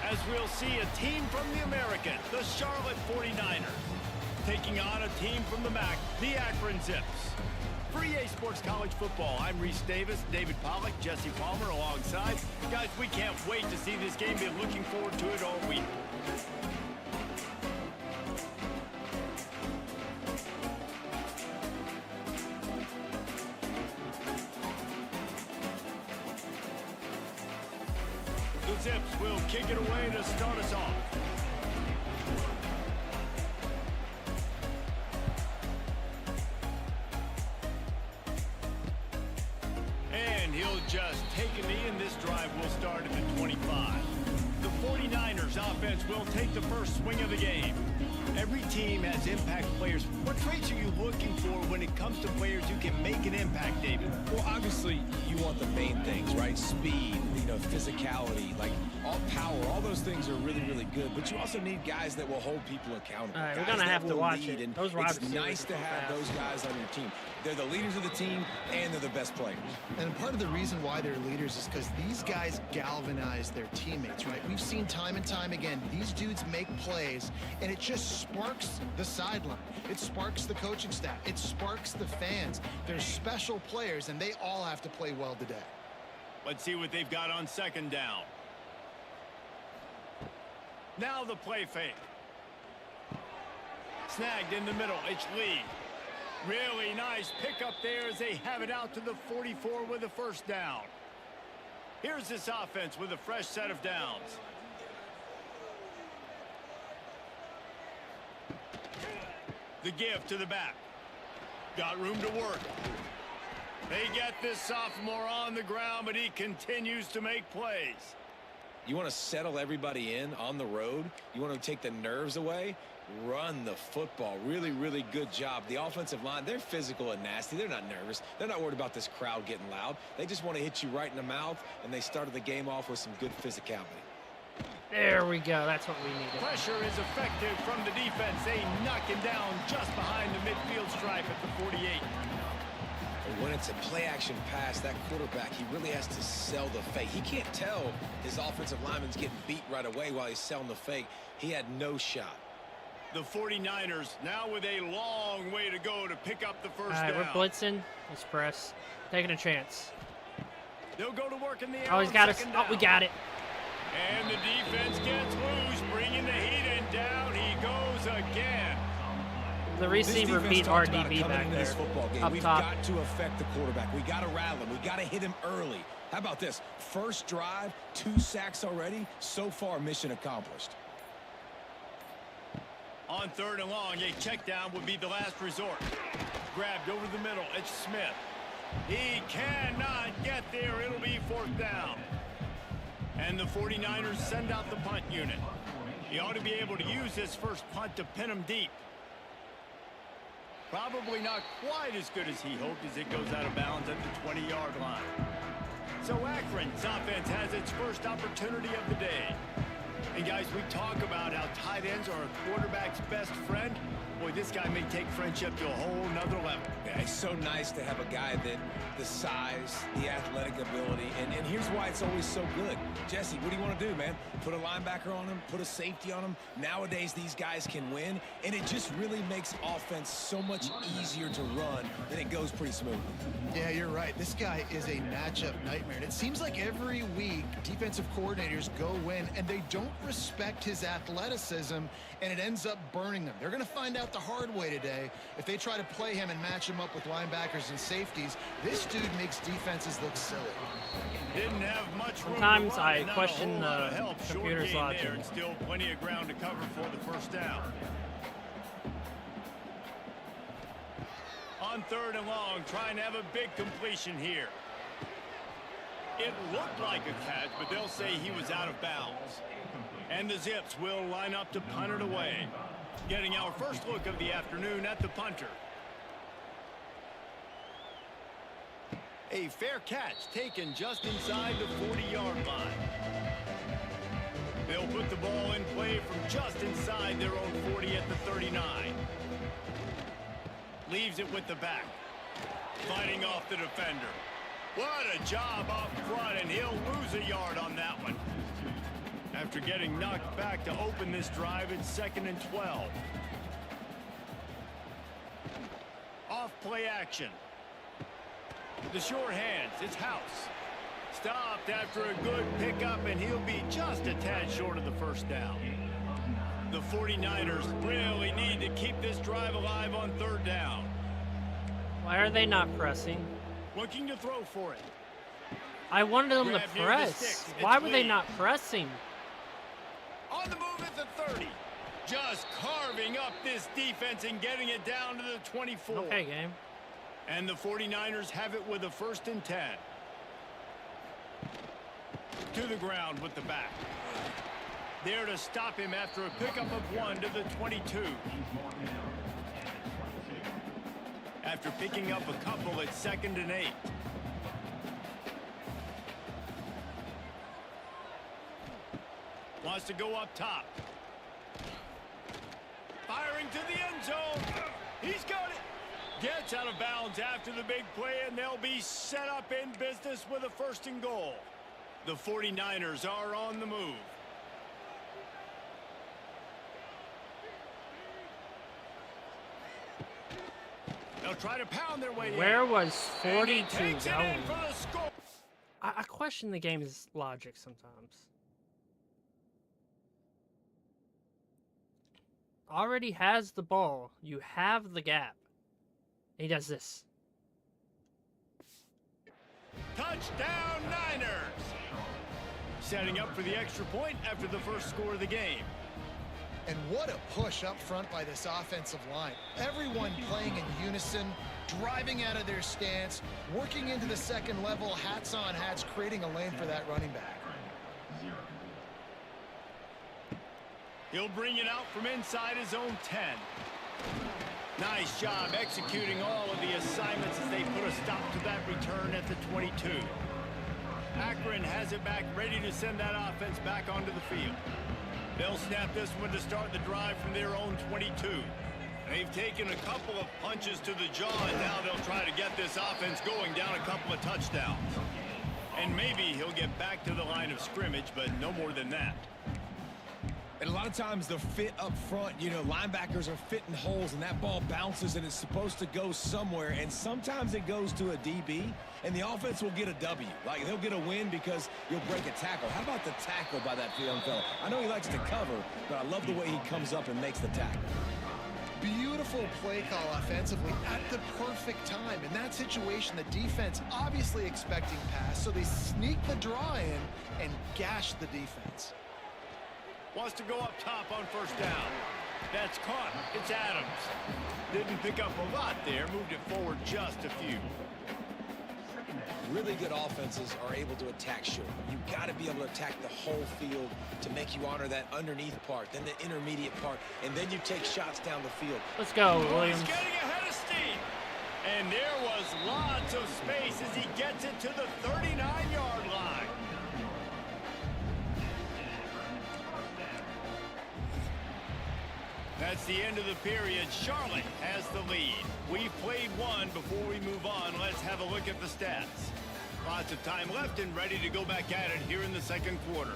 As we'll see a team from the American, the Charlotte 49ers, taking on a team from the MAC, the Akron Zips. For EA Sports College Football, I'm Reese Davis, David Pollack, Jesse Palmer alongside. Guys, we can't wait to see this game. Been looking forward to it all week. The Zips will kick it away to start us off. And he'll just take a knee, and this drive will start at the 25. The 49ers offense will take the first swing of the game. Every team has impact players. What traits are you looking for when it comes to players who can make an impact, David? Well, obviously, you want the main things, right? Speed, physicality, like all power, all those things are really, really good. But you also need guys that will hold people accountable. All right, we're guys gonna have that to will watch lead, it. and Those wide it's receivers nice to are have fast. those guys on your team. They're the leaders of the team, and they're the best players. And part of the reason why they're leaders is because these guys galvanize their teammates, right? We've seen time and time again, these dudes make plays, and it just sparks the sideline. It sparks the coaching staff. It sparks the fans. They're special players, and they all have to play well today. Let's see what they've got on second down. Now the play fake. Snagged in the middle. It's Lee. Really nice pickup there as they have it out to the 44 with a first down. Here's this offense with a fresh set of downs. The give to the back. Got room to work. They get this sophomore on the ground, but he continues to make plays. You want to settle everybody in on the road. You want to take the nerves away. Run the football. Really, really good job. The offensive line, they're physical and nasty. They're not nervous. They're not worried about this crowd getting loud. They just want to hit you right in the mouth, and they started the game off with some good physicality. There we go. That's what we needed. Pressure is effective from the defense. They knock him down just behind the midfield stripe at the 48. And when it's a play-action pass, that quarterback, he really has to sell the fake. He can't tell his offensive lineman's getting beat right away while he's selling the fake. He had no shot. The 49ers now with a long way to go to pick up the first All right, down. we're blitzing. Let's press. Taking a chance. They'll go to work in the air. Oh, he's on got us. second Oh, we down. got it. And the defense gets loose, bringing the heat, and down he goes again. The receiver beat RDB back there. This football game. Up We've top. got to affect the quarterback. We got to rattle him. We got to hit him early. How about this? First drive, 2 sacks already. So far, mission accomplished. On third and long, a check down would be the last resort. Grabbed over the middle. It's Smith. He cannot get there. It'll be fourth down. And the 49ers send out the punt unit. He ought to be able to use this first punt to pin him deep. Probably not quite as good as he hoped as it goes out of bounds at the 20-yard line. So Akron's offense has its first opportunity of the day. And guys, we talk about how tight ends are a quarterback's best friend. Boy, this guy may take friendship to a whole nother level. Yeah, it's so nice to have a guy that the size, the athletic ability, and here's why it's always so good. Jesse, what do you want to do, man? Put a linebacker on him, put a safety on him. Nowadays, these guys can win, and it just really makes offense so much easier to run, and it goes pretty smoothly. Yeah, you're right. This guy is a matchup nightmare. And it seems like every week defensive coordinators go in and they don't respect his athleticism, and it ends up burning them. They're going to find out the hard way today. If they try to play him and match him up with linebackers and safeties, this dude makes defenses look silly. Didn't have much room Sometimes to run, I and not a question whole lot of the help. Short computer's gain logic. there, and still plenty of ground to cover for the first down. On third and long, trying to have a big completion here. It looked like a catch, but they'll say he was out of bounds. And the Zips will line up to punt it away. Getting our first look of the afternoon at the punter. A fair catch taken just inside the 40-yard line. They'll put the ball in play from just inside their own 40 at the 39. Leaves it with the back. Fighting off the defender. What a job up front, and he'll lose a yard on that one. After getting knocked back to open this drive, it's 2nd and 12. Off play action. The short hands, it's House. Stopped after a good pickup, and he'll be just a tad short of the first down. The 49ers really need to keep this drive alive on 3rd down. Why are they not pressing? Looking to throw for it. I wanted them Grab to near the press. sticks. Why It's were they Lee. not pressing? On the move at the 30. Just carving up this defense and getting it down to the 24. Okay, game. And the 49ers have it with a 1st and 10. To the ground with the back. There to stop him after a pickup of 1 to the 22. After picking up a couple, it's 2nd and 8. Wants to go up top. Firing to the end zone. He's got it. Gets out of bounds after the big play, and they'll be set up in business with a 1st and goal. The 49ers are on the move. They'll try to pound their way in. Where was And he 42 takes it in going? for the score. I question the game's logic sometimes. Already has the ball. You have the gap. He does this. Touchdown Niners! Setting up for the extra point after the first score of the game. And what a push up front by this offensive line. Everyone playing in unison, driving out of their stance, working into the second level, hats on hats, creating a lane for that running back. He'll bring it out from inside his own 10. Nice job executing all of the assignments as they put a stop to that return at the 22. Akron has it back, ready to send that offense back onto the field. They'll snap this one to start the drive from their own 22. They've taken a couple of punches to the jaw, and now they'll try to get this offense going down a couple of touchdowns. And maybe he'll get back to the line of scrimmage, but no more than that. And a lot of times the fit up front, you know, linebackers are fitting holes and that ball bounces and it's supposed to go somewhere. And sometimes it goes to a DB and the offense will get a W. Like they'll get a win because you'll break a tackle. How about the tackle by that young fella? I know he likes to cover, but I love the way he comes up and makes the tackle. Beautiful play call offensively at the perfect time. In that situation, the defense obviously expecting pass, so they sneak the draw in and gash the defense. Wants to go up top on first down. That's caught. It's Adams. Didn't pick up a lot there. Moved it forward just a few. Really good offenses are able to attack short. You've got to be able to attack the whole field to make you honor that underneath part, then the intermediate part, and then you take shots down the field. Let's go, Oh, Williams. he's getting ahead of steam. And there was lots of space as he gets it to the 39-yard line. That's the end of the period. Charlotte has the lead. We've played one. Before we move on, let's have a look at the stats. Lots of time left and ready to go back at it here in the second quarter.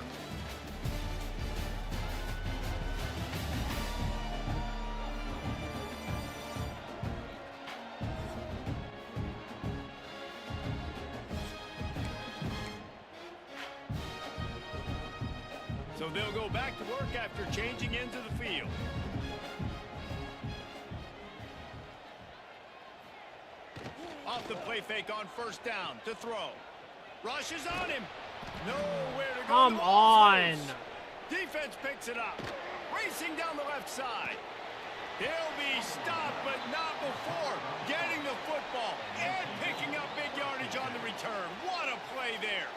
So they'll go back to work after changing into the field. Off the play fake on first down to throw. Rushes on him. Nowhere to go. Come on. Defense picks it up. Racing down the left side. He'll be stopped, but not before getting the football and picking up big yardage on the return. What a play there.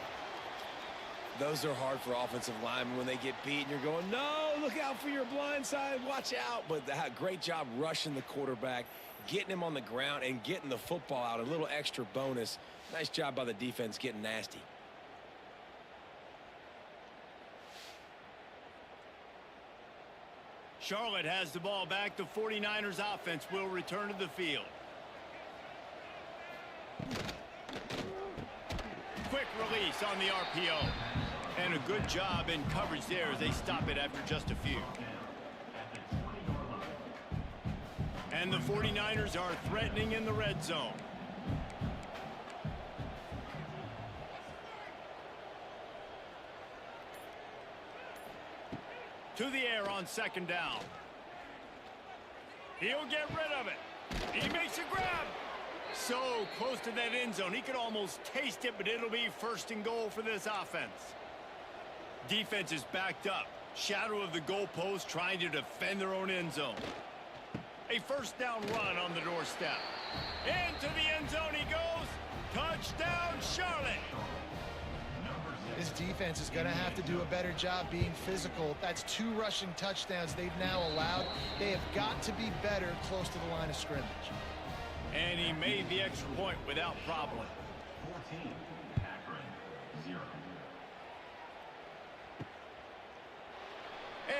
Those are hard for offensive linemen when they get beat and you're going, no, look out for your blind side, watch out. But great job rushing the quarterback, getting him on the ground, and getting the football out. A little extra bonus. Nice job by the defense getting nasty. Charlotte has the ball back. The 49ers offense will return to the field. Quick release on the RPO. And a good job in coverage there as they stop it after just a few. And the 49ers are threatening in the red zone. To the air on second down. He'll get rid of it. He makes a grab. So close to that end zone. He could almost taste it, but it'll be first and goal for this offense. Defense is backed up. Shadow of the goalpost trying to defend their own end zone. A first down run on the doorstep. Into the end zone he goes. Touchdown, Charlotte. This defense is going to have to do a better job being physical. That's 2 rushing touchdowns they've now allowed. They have got to be better close to the line of scrimmage. And he made the extra point without problem. 14, Akron, 0.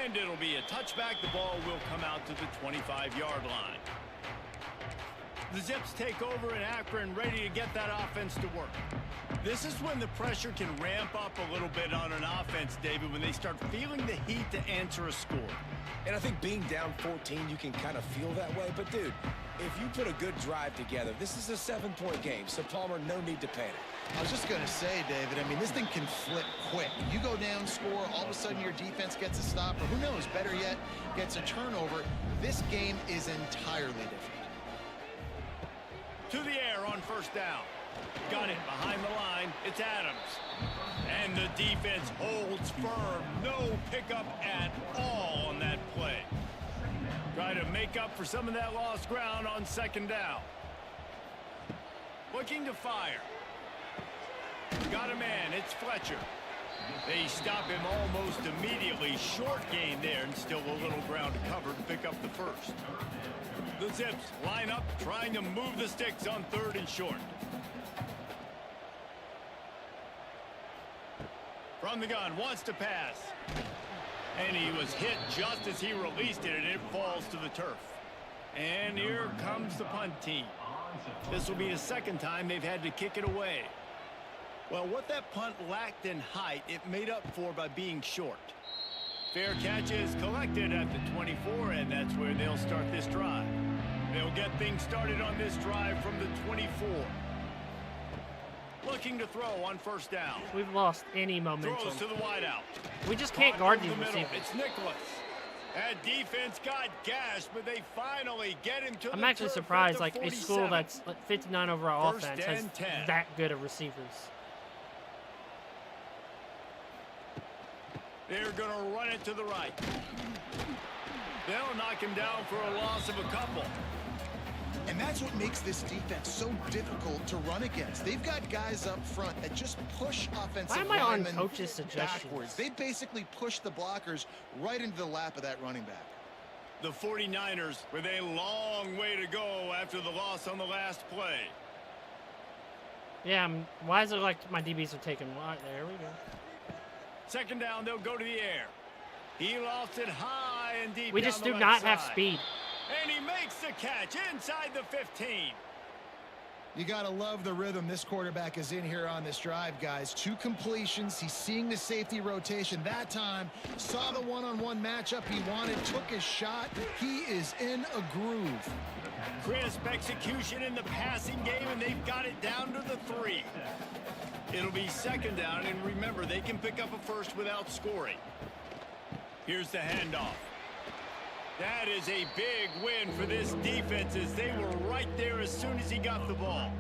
And it'll be a touchback. The ball will come out to the 25-yard line. The Zips take over in Akron, ready to get that offense to work. This is when the pressure can ramp up a little bit on an offense, David, when they start feeling the heat to answer a score. And I think being down 14, you can kind of feel that way. But, dude, if you put a good drive together, this is a 7-point game. So, Palmer, no need to panic. I was just going to say, David, I mean, this thing can flip quick. You go down, score, all of a sudden your defense gets a stop, or who knows, better yet, gets a turnover. This game is entirely different. To the air on first down. Got it behind the line. It's Adams. And the defense holds firm. No pickup at all on that play. Try to make up for some of that lost ground on second down. Looking to fire. Got a man. It's Fletcher. They stop him almost immediately. Short gain there and still a little ground to cover to pick up the first. The Zips line up trying to move the sticks on 3rd and short. From the gun, wants to pass. And he was hit just as he released it, and it falls to the turf. And here comes the punt team. This will be the second time they've had to kick it away. Well, what that punt lacked in height, it made up for by being short. Fair catch is collected at the 24, and that's where they'll start this drive. They'll get things started on this drive from the 24. Looking to throw on first down. We've lost any momentum. Throws to the wideout. We just can't guard these receivers. It's Nicholas. That defense got gashed, but they finally get him to I'm the actually turf surprised at like the a 47. school that's like 59 overall First offense has and 10. that good of receivers. They're going to run it to the right. They'll knock him down for a loss of a couple. And that's what makes this defense so difficult to run against. They've got guys up front that just push offensive Why am I on linemen coach's suggestions? backwards. They basically push the blockers right into the lap of that running back. The 49ers with a long way to go after the loss on the last play. Yeah, why is it like my DBs are taking wide? There we go. Second down, they'll go to the air. He lost it high and deep. We down just the do right not have side. speed. And he makes the catch inside the 15. You got to love the rhythm this quarterback is in here on this drive, guys. 2 completions. He's seeing the safety rotation. That time, saw the one-on-one matchup he wanted, took his shot. He is in a groove. Crisp execution in the passing game, and they've got it down to the 3. It'll be second down, and remember, they can pick up a first without scoring. Here's the handoff. That is a big win for this defense as they were right there as soon as he got the ball.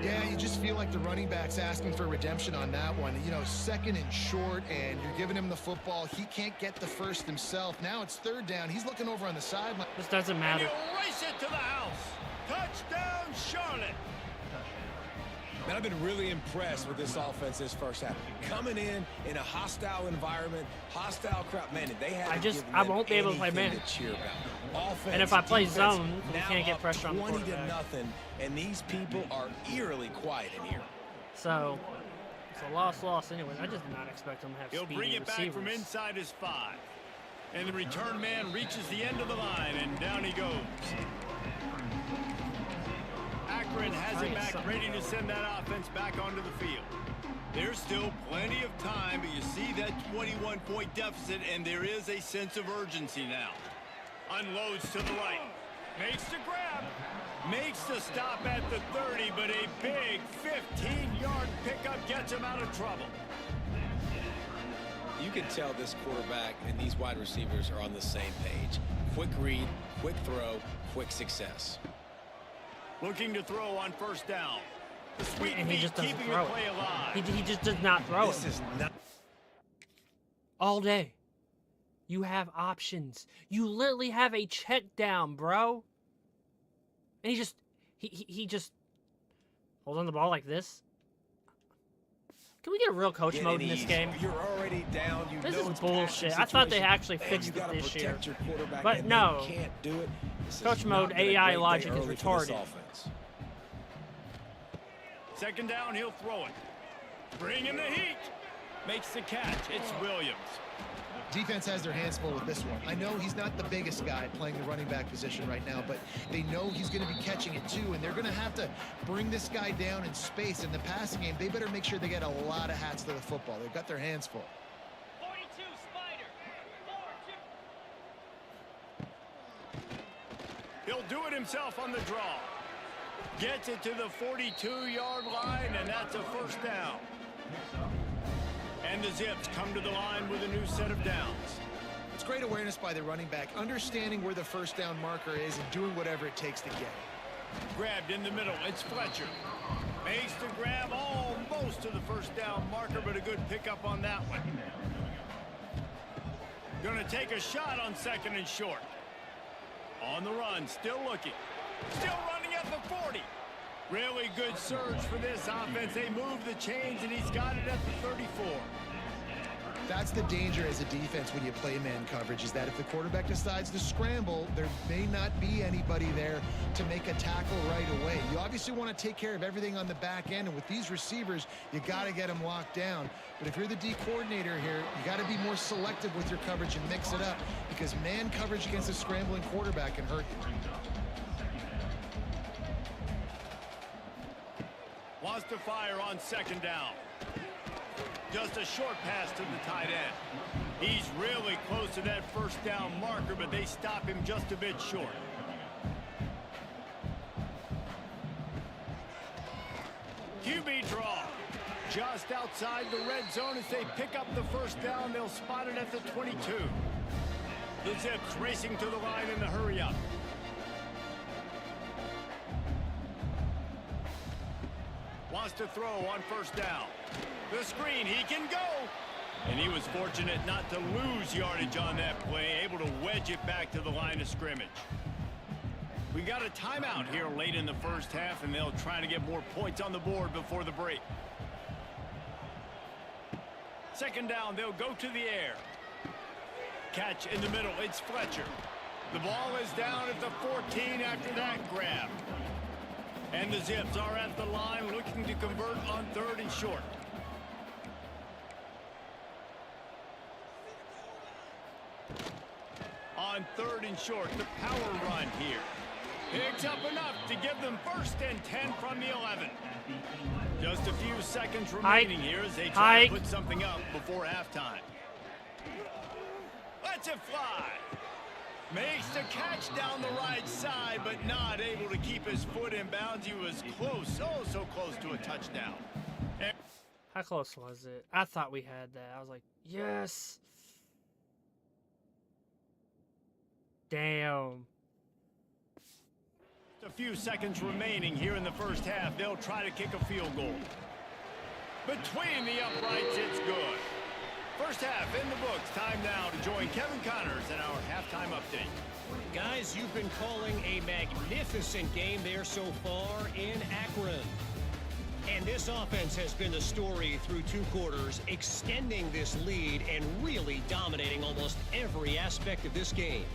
Yeah, you just feel like the running back's asking for redemption on that one. You know, 2nd and short, and you're giving him the football. He can't get the first himself. Now it's 3rd down. He's looking over on the sideline. This doesn't And matter. he'll race it to the house. Touchdown, Charlotte. Man, I've been really impressed with this offense this first half. Coming in a hostile environment, hostile crowd. Man, they have I won't be able to play man. To cheer about. Offense, and if I play defense, zone, you can't get pressure on the 20 to quarterback. nothing, and these people are eerily quiet in here. So it's a loss anyway. I just did not expect them to have He'll speedy bring it receivers. back from inside his 5. And the return man reaches the end of the line, and down he goes. Akron has it back, ready to send that offense back onto the field. There's still plenty of time, but you see that 21-point deficit, and there is a sense of urgency now. Unloads to the right. Makes the grab. Makes the stop at the 30, but a big 15-yard pickup gets him out of trouble. You can tell this quarterback and these wide receivers are on the same page. Quick read, quick throw, quick success. Looking to throw on first down. The sweet And he feet just doesn't keeping throw the play it. alive. He just does not throw This it. is not. All day. You have options. You literally have a check down, bro. And he just holds on the ball like this. Can we get a real coach mode in this game? You're already down. You This know is it's bullshit. passion I thought they situation. actually Man, fixed you it gotta this year. protect your quarterback, But and no. they can't do it. This Coach has mode not been a AI great day logic is early for this retarded. offense. Second down, he'll throw it. Bringing the heat. Makes the catch. It's Williams. Defense has their hands full with this one. I know he's not the biggest guy playing the running back position right now, but they know he's going to be catching it too, and they're going to have to bring this guy down in space. In the passing game, they better make sure they get a lot of hats to the football. They've got their hands full. 42 Spider. 4-2. He'll do it himself on the draw. Gets it to the 42-yard line, and that's a first down. And the Zips come to the line with a new set of downs. It's great awareness by the running back, understanding where the first down marker is and doing whatever it takes to get it. Grabbed in the middle. It's Fletcher. Makes the grab almost to the first down marker, but a good pickup on that one. Gonna take a shot on second and short. On the run, still looking. Still running at the 40. Really good surge for this offense. They move the chains, and he's got it at the 34. That's the danger as a defense when you play man coverage, is that if the quarterback decides to scramble, there may not be anybody there to make a tackle right away. You obviously want to take care of everything on the back end, and with these receivers, you got to get them locked down. But if you're the D coordinator here, you got to be more selective with your coverage and mix it up, because man coverage against a scrambling quarterback can hurt you. Wants to fire on second down. Just a short pass to the tight end. He's really close to that first down marker, but they stop him just a bit short. QB draw. Just outside the red zone as they pick up the first down. They'll spot it at the 22. The Zips racing to the line in the hurry up. Wants to throw on first down. The screen, he can go. And he was fortunate not to lose yardage on that play, able to wedge it back to the line of scrimmage. We got a timeout here late in the first half, and they'll try to get more points on the board before the break. Second down, they'll go to the air. Catch in the middle, it's Fletcher. The ball is down at the 14 after that grab. And the Zips are at the line looking to convert on third and short. On third and short, the power run here. Picks up enough to give them first and 10 from the 11. Just a few seconds remaining here as they try to put something up before halftime. Lets it fly. Makes the catch down the right side, but not able to keep his foot in bounds. He was close, oh so close to a touchdown. How close was it? I thought we had that. I was like, yes. Damn. A few seconds remaining here in the first half. They'll try to kick a field goal. Between the uprights, it's good. First half in the books. Time now to join Kevin Connors in our halftime update. Guys, you've been calling a magnificent game there so far in Akron. And this offense has been the story through 2 quarters, extending this lead and really dominating almost every aspect of this game.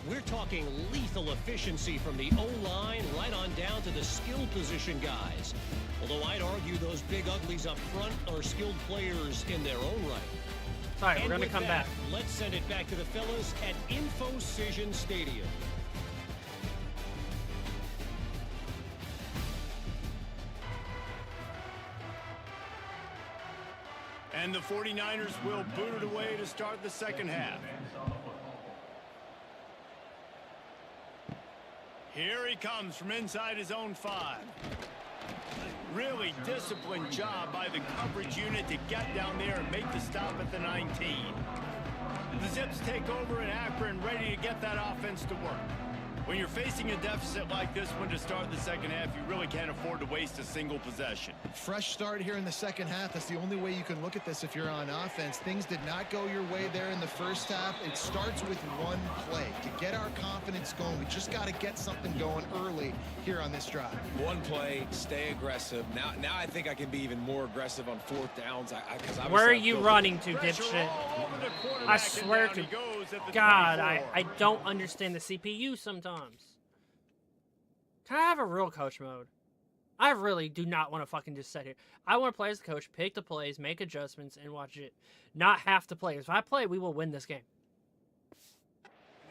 We're talking lethal efficiency from the O-line right on down to the skill position guys. Although I'd argue those big uglies up front are skilled players in their own right. Sorry, we're going to come back. Let's send it back to the fellas at InfoCision Stadium. And the 49ers will boot it away to start the second half. Here he comes from inside his own 5. Really disciplined job by the coverage unit to get down there and make the stop at the 19. The Zips take over in Akron, ready to get that offense to work. When you're facing a deficit like this one to start the second half, you really can't afford to waste a single possession. Fresh start here in the second half. That's the only way you can look at this if you're on offense. Things did not go your way there in the first half. It starts with one play. To get our confidence going, we just got to get something going early here on this drive. One play, stay aggressive. Now I think I can be even more aggressive on 4th downs. Where are you running to, dipshit? I swear to God, I don't understand the CPU sometimes. Can I have a real coach mode? I really do not want to fucking just sit here. I want to play as the coach, pick the plays, make adjustments, and watch it. Not half the players. If I play, we will win this game.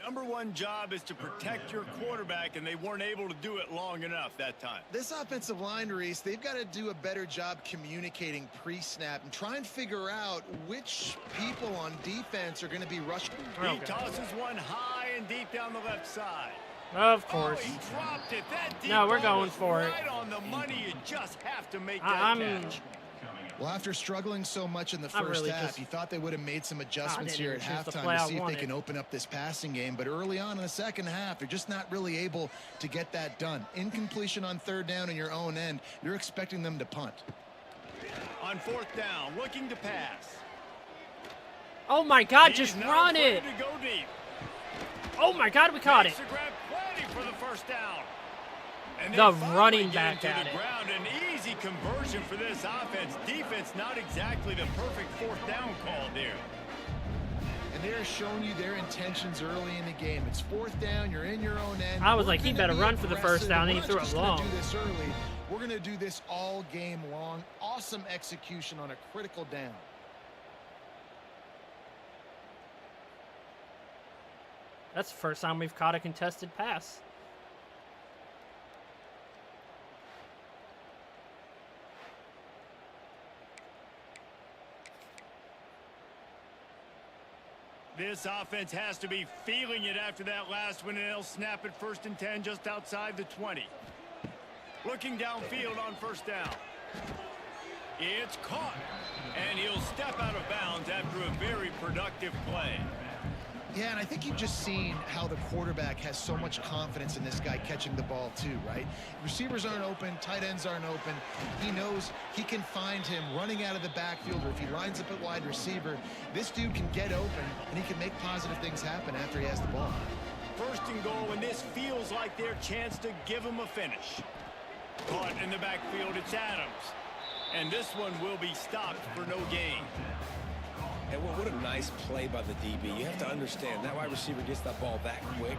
Number one job is to protect your quarterback, and they weren't able to do it long enough that time. This offensive line, Reese, they've got to do a better job communicating pre-snap and try and figure out which people on defense are going to be rushing. He tosses one high and deep down the left side. Of course. Oh, he dropped it. That deep No, we're ball going was for it. right on the money. You just have to make that catch. Well, after struggling so much in the first half, you thought they would have made some adjustments here at halftime to see if they can open up this passing game. But early on in the second half, they're just not really able to get that done. Incompletion on 3rd down in your own end, you're expecting them to punt. On 4th down, looking to pass. Oh my God, just run it. To go deep. Oh my God, we caught it. To grab plenty for the 1st down. And The finally running get back into at the it. ground. An easy conversion for this offense. Defense not exactly the perfect 4th down call there. And they're showing you their intentions early in the game. It's 4th down, you're in your own end. I was like, he better run for the 1st down, and he threw it long. Do this early. We're going to do this all game long. Awesome execution on a critical down. That's the first time we've caught a contested pass. This offense has to be feeling it after that last one, and they'll snap it 1st and 10 just outside the 20. Looking downfield on 1st down. It's caught, and he'll step out of bounds after a very productive play. Yeah, and I think you've just seen how the quarterback has so much confidence in this guy catching the ball too, right? Receivers aren't open, tight ends aren't open. He knows he can find him running out of the backfield, or if he lines up at wide receiver, this dude can get open, and he can make positive things happen after he has the ball. 1st and goal, and this feels like their chance to give him a finish. Caught in the backfield, it's Adams. And this one will be stopped for no gain. And what a nice play by the DB. You have to understand, that wide receiver gets that ball that quick.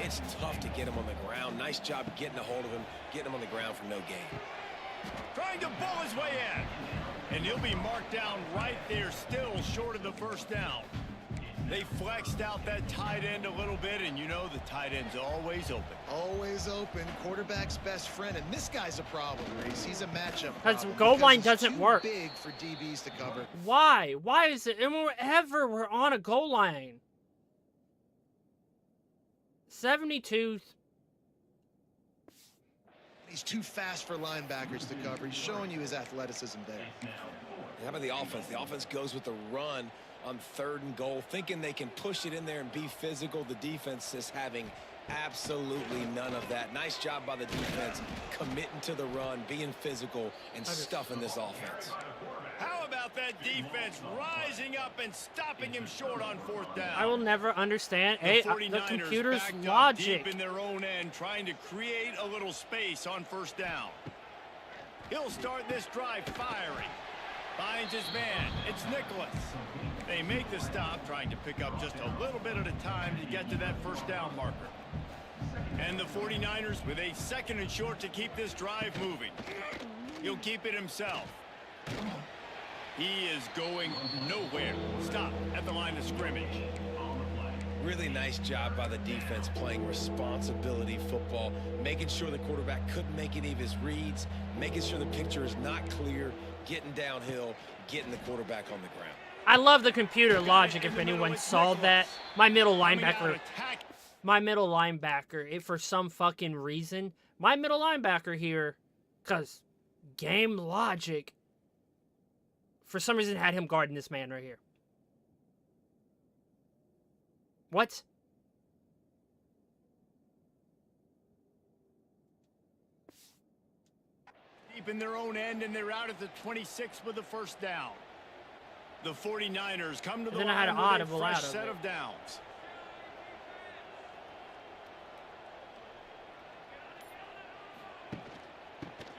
It's tough to get him on the ground. Nice job getting a hold of him, getting him on the ground for no gain. Trying to bull his way in. And he'll be marked down right there, still short of the 1st down. They flexed out that tight end a little bit, and you know the tight end's always open. Always open, quarterback's best friend, and this guy's a problem, Reese. He's a matchup Because problem goal line he's doesn't too work. big for DBs to cover. Why? Why is it? And wherever we're on a goal line. 72. He's too fast for linebackers to cover. He's showing you his athleticism there. How about the offense? The offense goes with the run on 3rd and goal, thinking they can push it in there and be physical. The defense is having absolutely none of that. Nice job by the defense, committing to the run, being physical, and stuffing this offense. How about that defense rising up and stopping him short on 4th down? I will never understand The the 49ers computer's backed up logic. deep in their own end, trying to create a little space on 1st down. He'll start this drive firing. Finds his man. It's Nicholas. They make the stop, trying to pick up just a little bit at a time to get to that first down marker. And the 49ers with a 2nd and short to keep this drive moving. He'll keep it himself. He is going nowhere. Stop at the line of scrimmage. Really nice job by the defense playing responsibility football, making sure the quarterback couldn't make any of his reads, making sure the picture is not clear, getting downhill, getting the quarterback on the ground. I love the computer logic if anyone saw that. My middle linebacker, for some fucking reason, my middle linebacker here, because game logic, for some reason had him guarding this man right here. What? Deep in their own end, and they're out at the 26 with the first down. The 49ers come to the Then I had line an with a audible fresh out of set it. of downs.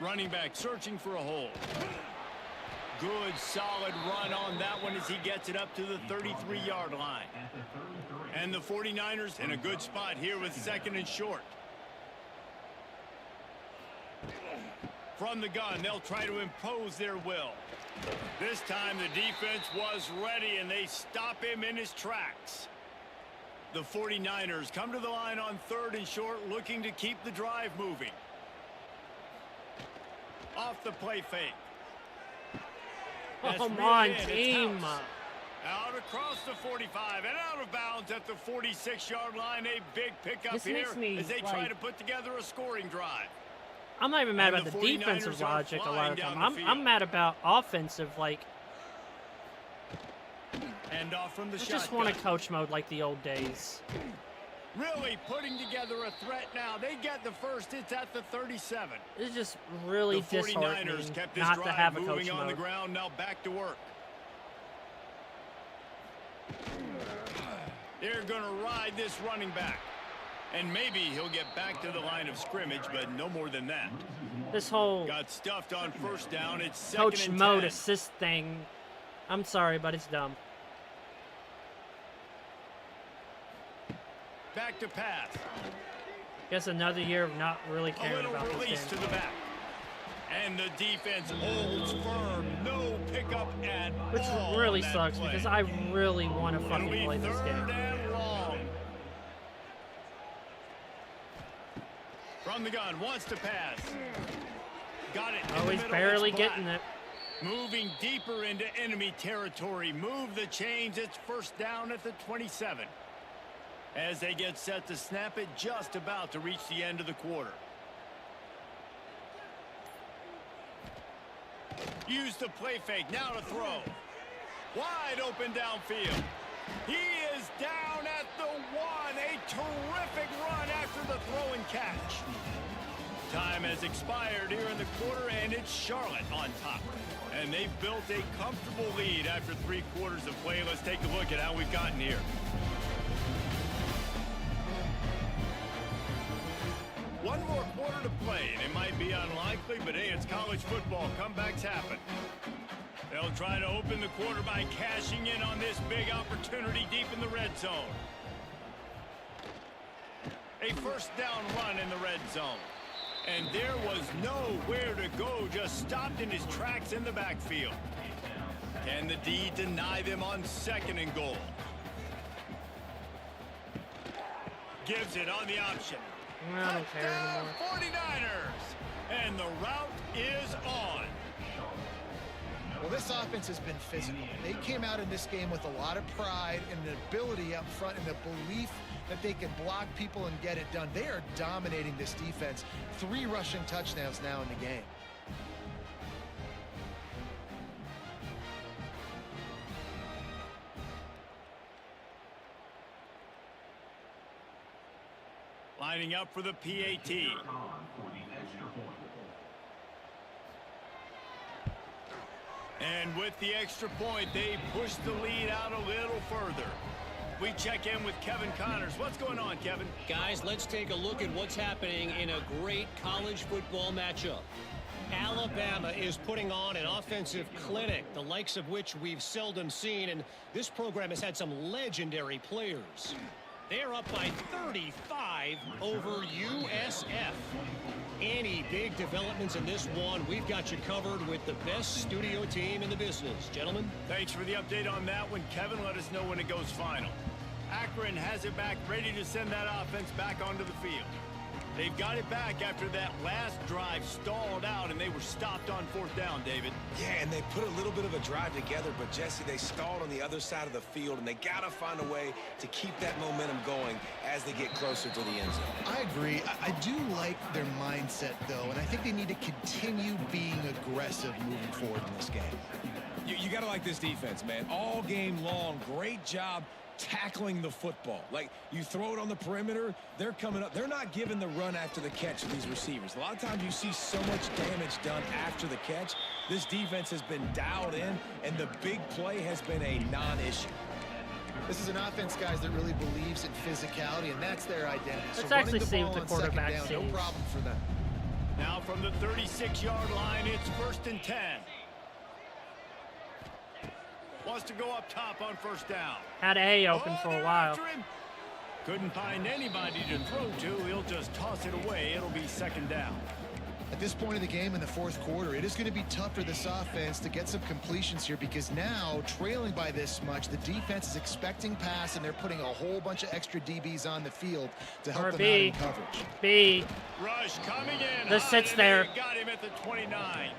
Running back searching for a hole. Good, solid run on that one as he gets it up to the 33-yard line. And the 49ers in a good spot here with 2nd and short. From the gun, they'll try to impose their will. This time the defense was ready, and they stop him in his tracks. The 49ers come to the line on 3rd and short, looking to keep the drive moving. Off the play fake. That's Come reeled on, in. It's team. House. Out across the 45 and out of bounds at the 46-yard line. A big pickup This here makes me, as they try like- to put together a scoring drive. I'm not even mad And about the the defensive 49ers are logic a lot flying of down time. the I'm field. mad about offensive, like, And off from the I shotgun. just want to coach mode like the old days. Really putting together a threat now. They get the first. It's at the 37. It's just really The 49ers disheartening kept this not to drive have a moving coach on the mode. ground. Now back to work. They're going to ride this running back. And maybe he'll get back to the line of scrimmage, but no more than that. This whole Got stuffed on first down. It's 2nd coach and mode 10. assist thing, I'm sorry, but it's dumb. Back to pass. Guess another year of not really A caring little about this release to game. the back. And the defense holds firm. No pickup at Which all really on that sucks play. because I really want to It'll fucking be play this 3rd game. and long. From the gun, wants to pass. Got it. Oh, he's barely getting it. Moving deeper into enemy territory. Move the chains. It's first down at the 27. As they get set to snap it, just about to reach the end of the quarter. Use the play fake. Now to throw. Wide open downfield. He is down at the 1. A terrific run after the throw and catch. Time has expired here in the quarter, and it's Charlotte on top. And they've built a comfortable lead after 3 quarters of play. Let's take a look at how we've gotten here. One more quarter to play, and it might be unlikely, but hey, it's college football. Comebacks happen. They'll try to open the quarter by cashing in on this big opportunity deep in the red zone. A first down run in the red zone. And there was nowhere to go, just stopped in his tracks in the backfield. Can the D deny them on 2nd and goal? Gives it on the option. I don't care Touchdown, anymore. 49ers! And the route is on. Well, this offense has been physical. They came out in this game with a lot of pride and the ability up front and the belief that they can block people and get it done. They are dominating this defense. 3 rushing touchdowns now in the game. Lining up for the PAT. And with the extra point, they push the lead out a little further. We check in with Kevin Connors. What's going on, Kevin? Guys, let's take a look at what's happening in a great college football matchup. Alabama is putting on an offensive clinic, the likes of which we've seldom seen, and this program has had some legendary players. They're up by 35 over USF. Any big developments in this one, we've got you covered with the best studio team in the business. Gentlemen? Thanks for the update on that one, Kevin. Let us know when it goes final. Akron has it back, ready to send that offense back onto the field. They've got it back after that last drive stalled out, and they were stopped on 4th down, David. Yeah, and they put a little bit of a drive together, but Jesse, they stalled on the other side of the field, and they got to find a way to keep that momentum going as they get closer to the end zone. I agree. I do like their mindset, though, and I think they need to continue being aggressive moving forward in this game. You got to like this defense, man. All game long, great job tackling the football. Like, you throw it on the perimeter, they're coming up. They're not giving the run after the catch to these receivers. A lot of times you see so much damage done after the catch. This defense has been dialed in, and the big play has been a non-issue. This is an offense, guys, that really believes in physicality, and that's their identity. Let's so actually running the see ball what the on second quarterback down, sees. no problem for them. Now from the 36-yard line, it's 1st and 10. Wants to go up top on 1st down. Had A open for a while. Couldn't find anybody to throw to. He'll just toss it away. It'll be 2nd down. At this point of the game in the 4th quarter, it is going to be tough for this offense to get some completions here because now, trailing by this much, the defense is expecting pass, and they're putting a whole bunch of extra DBs on the field to help them out in coverage. B. Rush coming in. This sits there. Got him at the 29.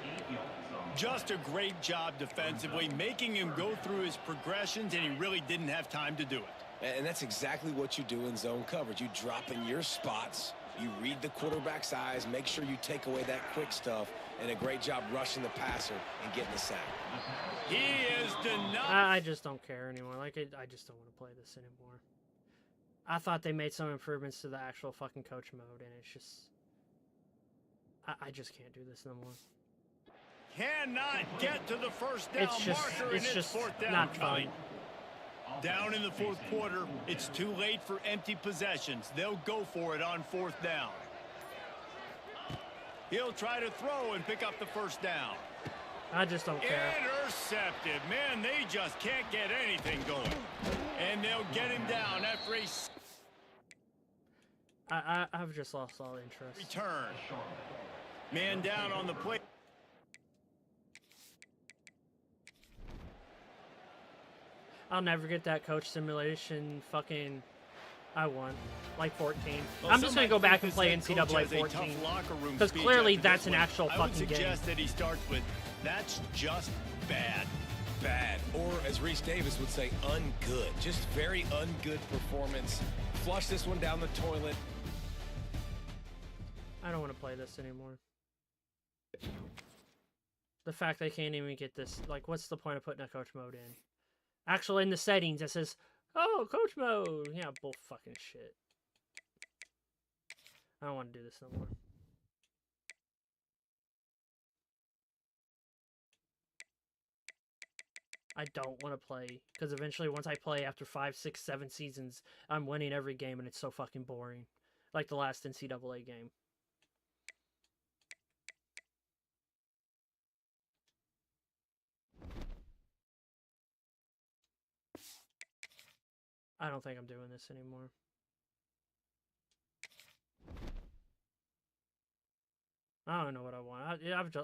Just a great job defensively, making him go through his progressions, and he really didn't have time to do it. And that's exactly what you do in zone coverage. You drop in your spots, you read the quarterback's eyes, make sure you take away that quick stuff, and a great job rushing the passer and getting the sack. He is denied. I just don't care anymore. Like, I just don't want to play this anymore. I thought they made some improvements to the actual fucking coach mode, and it's just... I just can't do this no more. Cannot get to the 1st down marker, and it's 4th down not coming. fun. Down in the 4th quarter, it's too late for empty possessions. They'll go for it on 4th down. He'll try to throw and pick up the 1st down. I just don't care. Intercepted. Man, they just can't get anything going. And they'll get him down after a I've just lost all interest. return. Man down on the play. I'll never get that coach simulation fucking... I won. Like 14. Well, I'm just going to go back and play this head coach NCAA has a tough 14. locker room Because speech clearly after that's this an one. actual I would fucking game. suggest that he starts with, that's just bad. Bad, or as Reese Davis would say, ungood. Just very ungood performance. Flush this one down the toilet. I don't want to play this anymore. The fact they can't even get this, like, what's the point of putting a coach mode in? Actually, in the settings, it says, oh, coach mode. Yeah, bull fucking shit. I don't want to do this no more. I don't want to play, because eventually once I play after 5, 6, 7 seasons, I'm winning every game, and it's so fucking boring. Like the last NCAA game. I don't think I'm doing this anymore. I don't know what I want.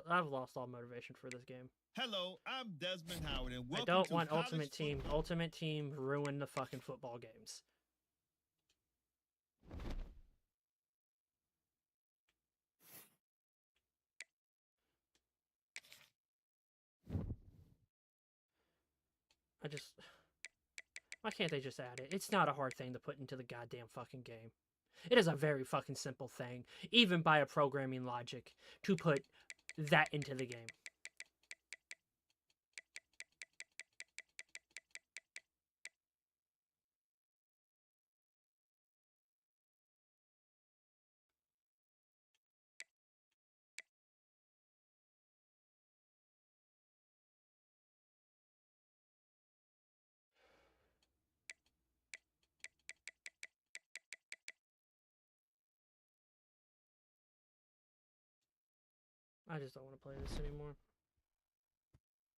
I've lost all motivation for this game. Hello, I'm Desmond Howard, and welcome I don't to want College Ultimate Team. Football. Ultimate Team ruined the fucking football games. Why can't they just add it? It's not a hard thing to put into the goddamn fucking game. It is a very fucking simple thing, even by a programming logic, to put that into the game. I just don't want to play this anymore.